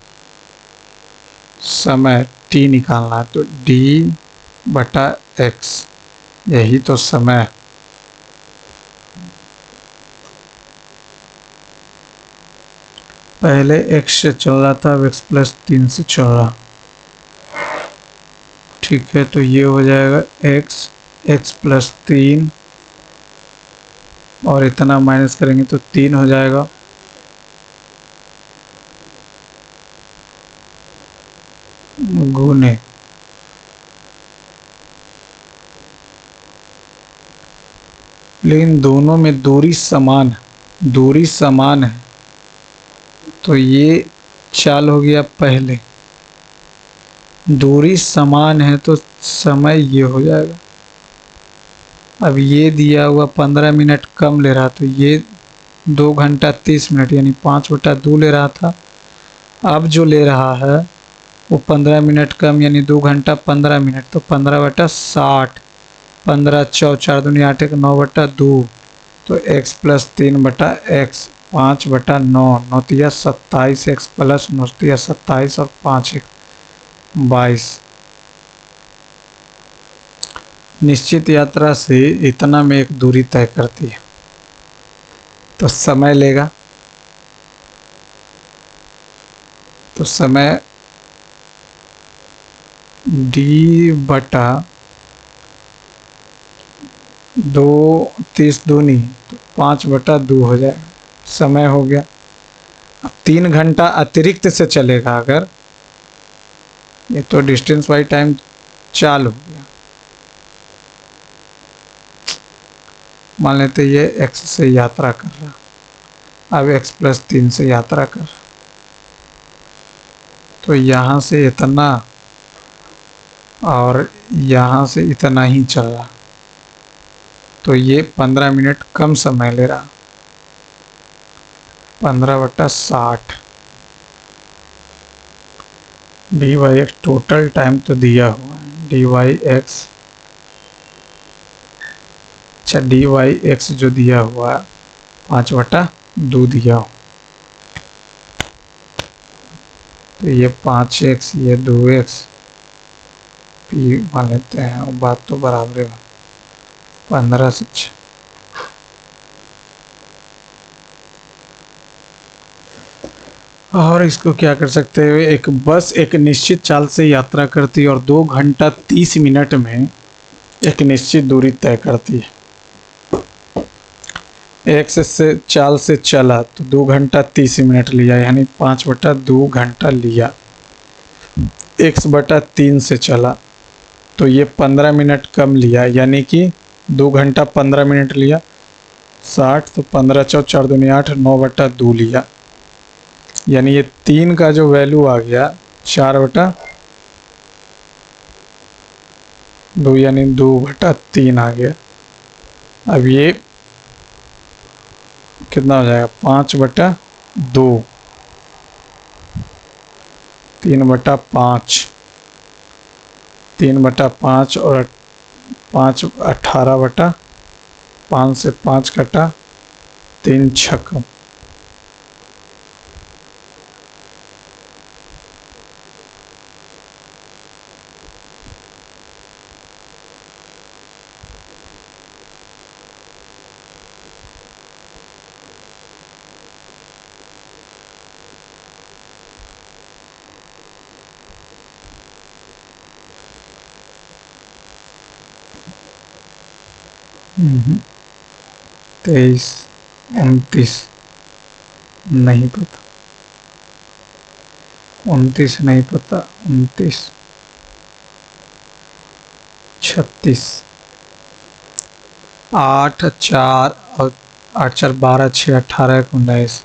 समय t निकालना है, तो D/x, यही तो समय। पहले x से चल रहा था, अब x+3 से चल रहा, ठीक है। तो ये हो जाएगा x+3 और इतना माइनस करेंगे तो 3 हो जाएगा, गुने लेकिन दोनों में दूरी समान है, दूरी समान है, तो ये चाल हो गया पहले। दूरी समान है तो समय ये हो जाएगा। अब ये दिया हुआ 15 मिनट कम ले रहा, तो ये 2 घंटा 30 मिनट यानी 5/2 ले रहा था। अब जो ले रहा है वो 15 मिनट कम यानी 2 घंटा 15 मिनट, तो 15/60, 15 4 4 दूनी 8 1 9/2, तो x+3/x 5/9, 9 27, x प्लस 9 27 और 5 22। निश्चित यात्रा से इतना में एक दूरी तय करती है, तो समय लेगा, तो समय D/2 30 दूनी तो 5/2 हो जाएगा, समय हो गया। अब 3 घंटा अतिरिक्त से चलेगा, अगर ये तो डिस्टेंस बाई टाइम चाल हो गया। मान लेते ये x से यात्रा कर रहा, अब x+3 से यात्रा कर, तो यहाँ से इतना और यहाँ से इतना ही चल रहा, तो ये 15 मिनट कम समय ले रहा। 15/60 dy/x टोटल टाइम तो दिया हुआ है, dy/x, अच्छा dy/x जो दिया हुआ है 5/2 दिया हो, तो ये 5x ये 2x पी मान लेते हैं, और बात तो बराबर है 15 से 6। और इसको क्या कर सकते हैं, एक बस एक निश्चित चाल से यात्रा करती है और 2 घंटा 30 मिनट में एक निश्चित दूरी तय करती है। x से चाल से चला तो 2 घंटा 30 मिनट लिया, यानी 5/2 घंटा लिया। x/3 से चला तो ये 15 मिनट कम लिया, यानी कि 2 घंटा 15 मिनट लिया। 60 तो 15 4 4 दूनी 8, 9/2 लिया, यानी ये 3 का जो वैल्यू आ गया 4/2 यानी 2/3 आ गया। अब ये कितना हो जाएगा 5/2, 3/5, 3/5 और 5 18/5 से 5 कटा, 3 छक्का, हम्म, 23 29 नहीं पता, 29 नहीं पता, 29 36 8 4 और 8 4 12 6 18 19,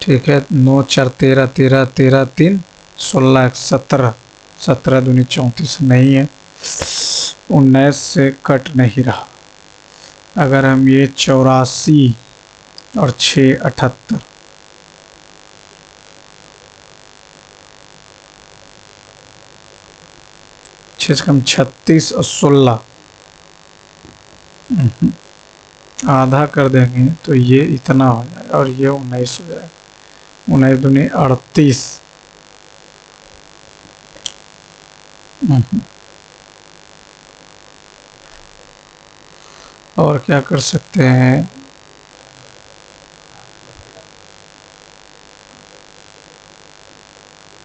ठीक है, 9 4 13 13 13 3 16 17 17 दूनी 34 नहीं है, 19 से कट नहीं रहा। अगर हम ये 84 और 6 78, 6 से कम 36 और 16 आधा कर देंगे तो ये इतना हो जाएगा और ये 19 हो जाएगा, 19 दूनी 38। और क्या कर सकते हैं,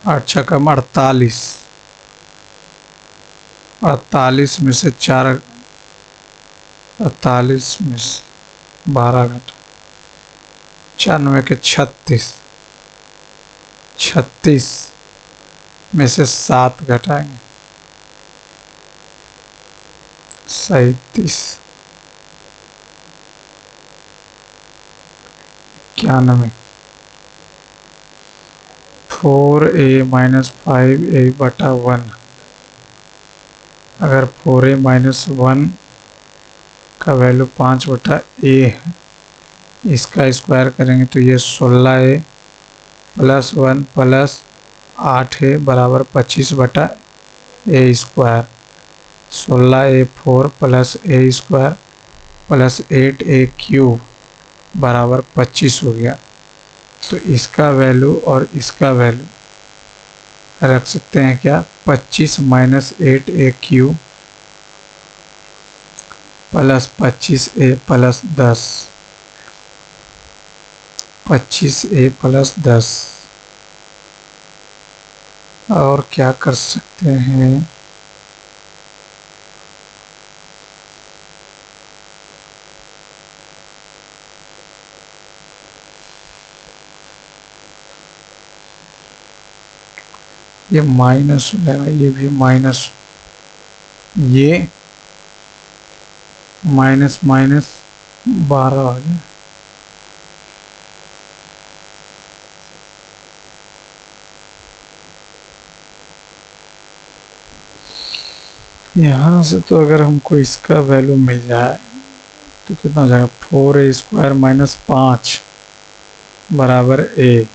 8 छक्का 48, 48 में से 4, 48 में से 12 घटा, 96 के 36, 36 में से 7 घटाएंगे 37, 91, 4a-5a/1, अगर 4a-1 का वैल्यू 5/a है, इसका स्क्वायर करेंगे तो ये 16a + 1 + 8a बराबर 25/a square, 16a4 + a square + 8a³ बराबर 25 हो गया। तो इसका वैल्यू और इसका वैल्यू रख सकते हैं क्या, 25 - 8a³ + 25a + 10, 25a + 10। और क्या कर सकते हैं, ये माइनस हो जाएगा, ये भी माइनस, ये माइनस माइनस 12 आ गया। यहाँ से तो अगर हमको इसका वैल्यू मिल जाए तो कितना हो जाएगा, 4a² माइनस 5 बराबर a,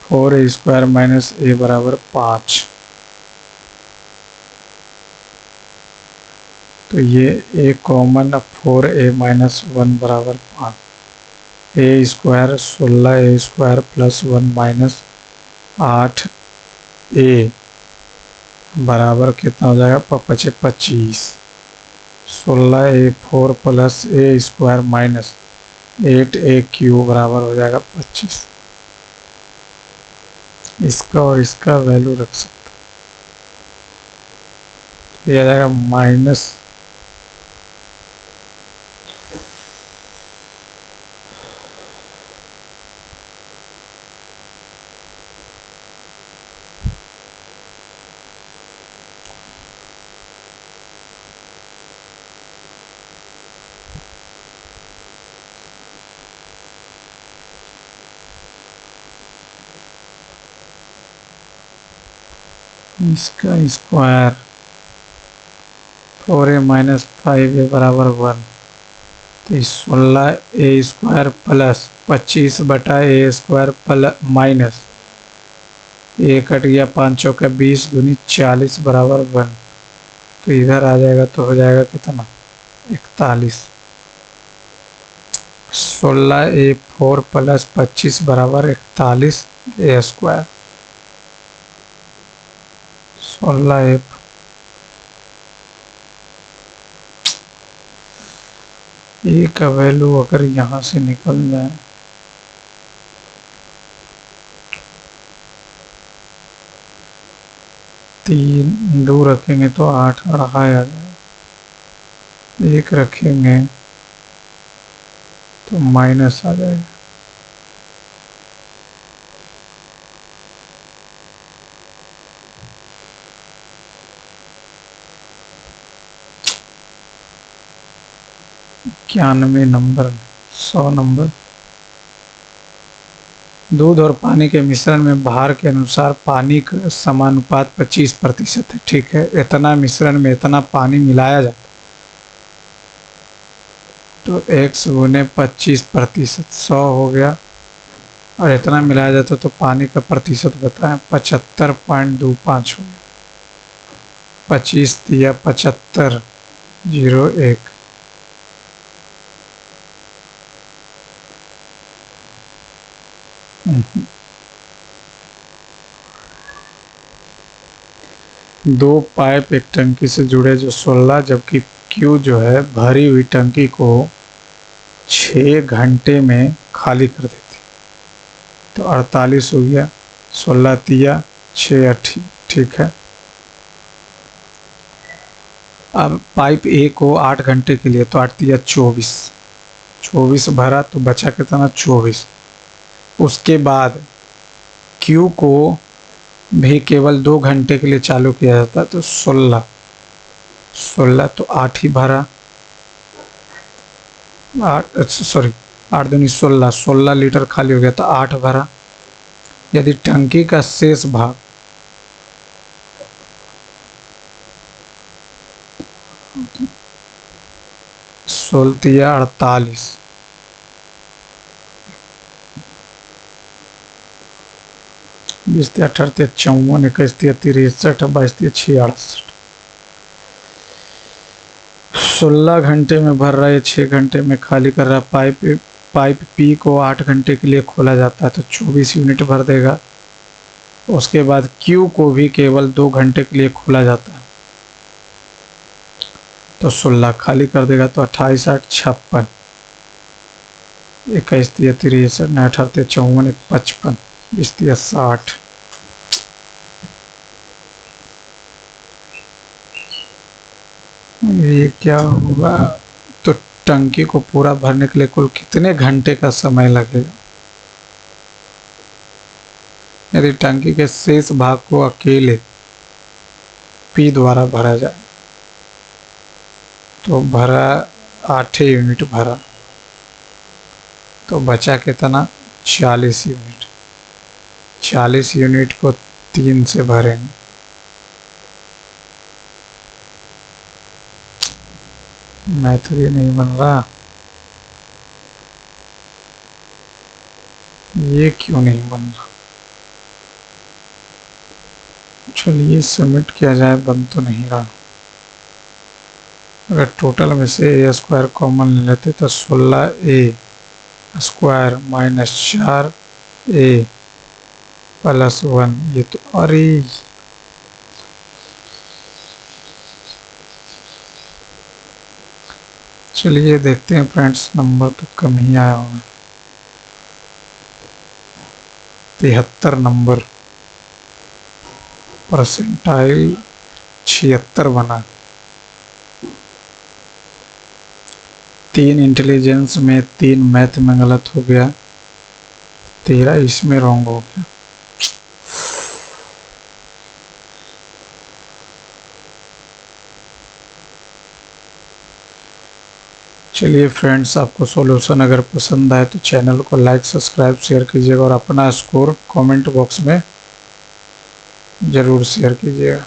4a² माइनस a बराबर 5। तो ये a कॉमन, 4a माइनस 1 बराबर 5, a² 16a² plus 1 minus 8a बराबर कितना हो जाएगा, 25, 16a4 plus a² minus 8a³ बराबर हो जाएगा 25। इसका और इसका वैल्यू रख सकते, ये आ जाएगा माइनस इसका स्क्वायर, 4a माइनस 5a बराबर 1, तो 16a² प्लस 25 बटा a² प्लस माइनस ए कट गया, 5 चौका 20 दूनी 40 बराबर 1। तो इधर आ जाएगा तो हो जाएगा कितना, 41। 16a4 प्लस 25 बराबर 41 a², 16a, ए का वैल्यू अगर यहाँ से निकल जाए, तीन 2 रखेंगे तो 8 अढ़ाई आ जाएगा, 1 रखेंगे तो माइनस आ जाएगा। इक्यानवे नंबर, 100 नंबर। दूध और पानी के मिश्रण में भार के अनुसार पानी का समानुपात 25% है। ठीक है, इतना मिश्रण में इतना पानी मिलाया जाता तो x गुने 25%, 100 हो गया, और इतना मिलाया जाता तो पानी का प्रतिशत बताएं, 75.25 हो गया। 25 दिया 75, 01। दो पाइप एक टंकी से जुड़े जो 16, जबकि Q जो है भरी हुई टंकी को 6 घंटे में खाली कर देती, तो 48 हो गया, 16 तिया 6 अठी, ठीक है। अब पाइप A को 8 घंटे के लिए, तो 8 तिया 24, 24 भरा तो बचा कितना, 24। उसके बाद Q को भी केवल 2 घंटे के लिए चालू किया जाता है, तो 16 तो 8 ही भरा, 8 दूनी 16 लीटर खाली हो गया तो 8 भरा। यदि टंकी का शेष भाग सोलतिया 48, बीस 18 54, 21 63, 22 66, 16 घंटे में भर रहा है, 6 घंटे में खाली कर रहा है। पाइप P को 8 घंटे के लिए खोला जाता है, तो 24 यूनिट भर देगा। उसके बाद Q को भी केवल 2 घंटे के लिए खोला जाता है, तो 16 खाली कर देगा, तो 28 8 56, 21 63, 18 54, 55, 20 60। ये क्या होगा, तो टंकी को पूरा भरने के लिए कुल कितने घंटे का समय लगेगा। यदि टंकी के शेष भाग को अकेले P द्वारा भरा जाए तो भरा 8 यूनिट भरा, तो बचा कितना 40 यूनिट। 40 यूनिट को 3 से भरेंगे, मैथ ये नहीं बन रहा, ये क्यों नहीं बन रहा। चलिए सबमिट किया जाए, बन तो नहीं रहा। अगर टोटल में से ए स्क्वायर कॉमन ले लेते तो 16a square minus 4a plus 1, ये तो अरे चलिए देखते हैं फ्रेंड्स, नंबर तो कम ही आया होगा। 73 नंबर, परसेंटाइल 76 बना। 3 इंटेलिजेंस में, 3 मैथ में गलत हो गया, 13 इसमें रॉन्ग हो गया। चलिए फ्रेंड्स, आपको सॉल्यूशन अगर पसंद आए तो चैनल को लाइक सब्सक्राइब शेयर कीजिएगा और अपना स्कोर कमेंट बॉक्स में ज़रूर शेयर कीजिएगा।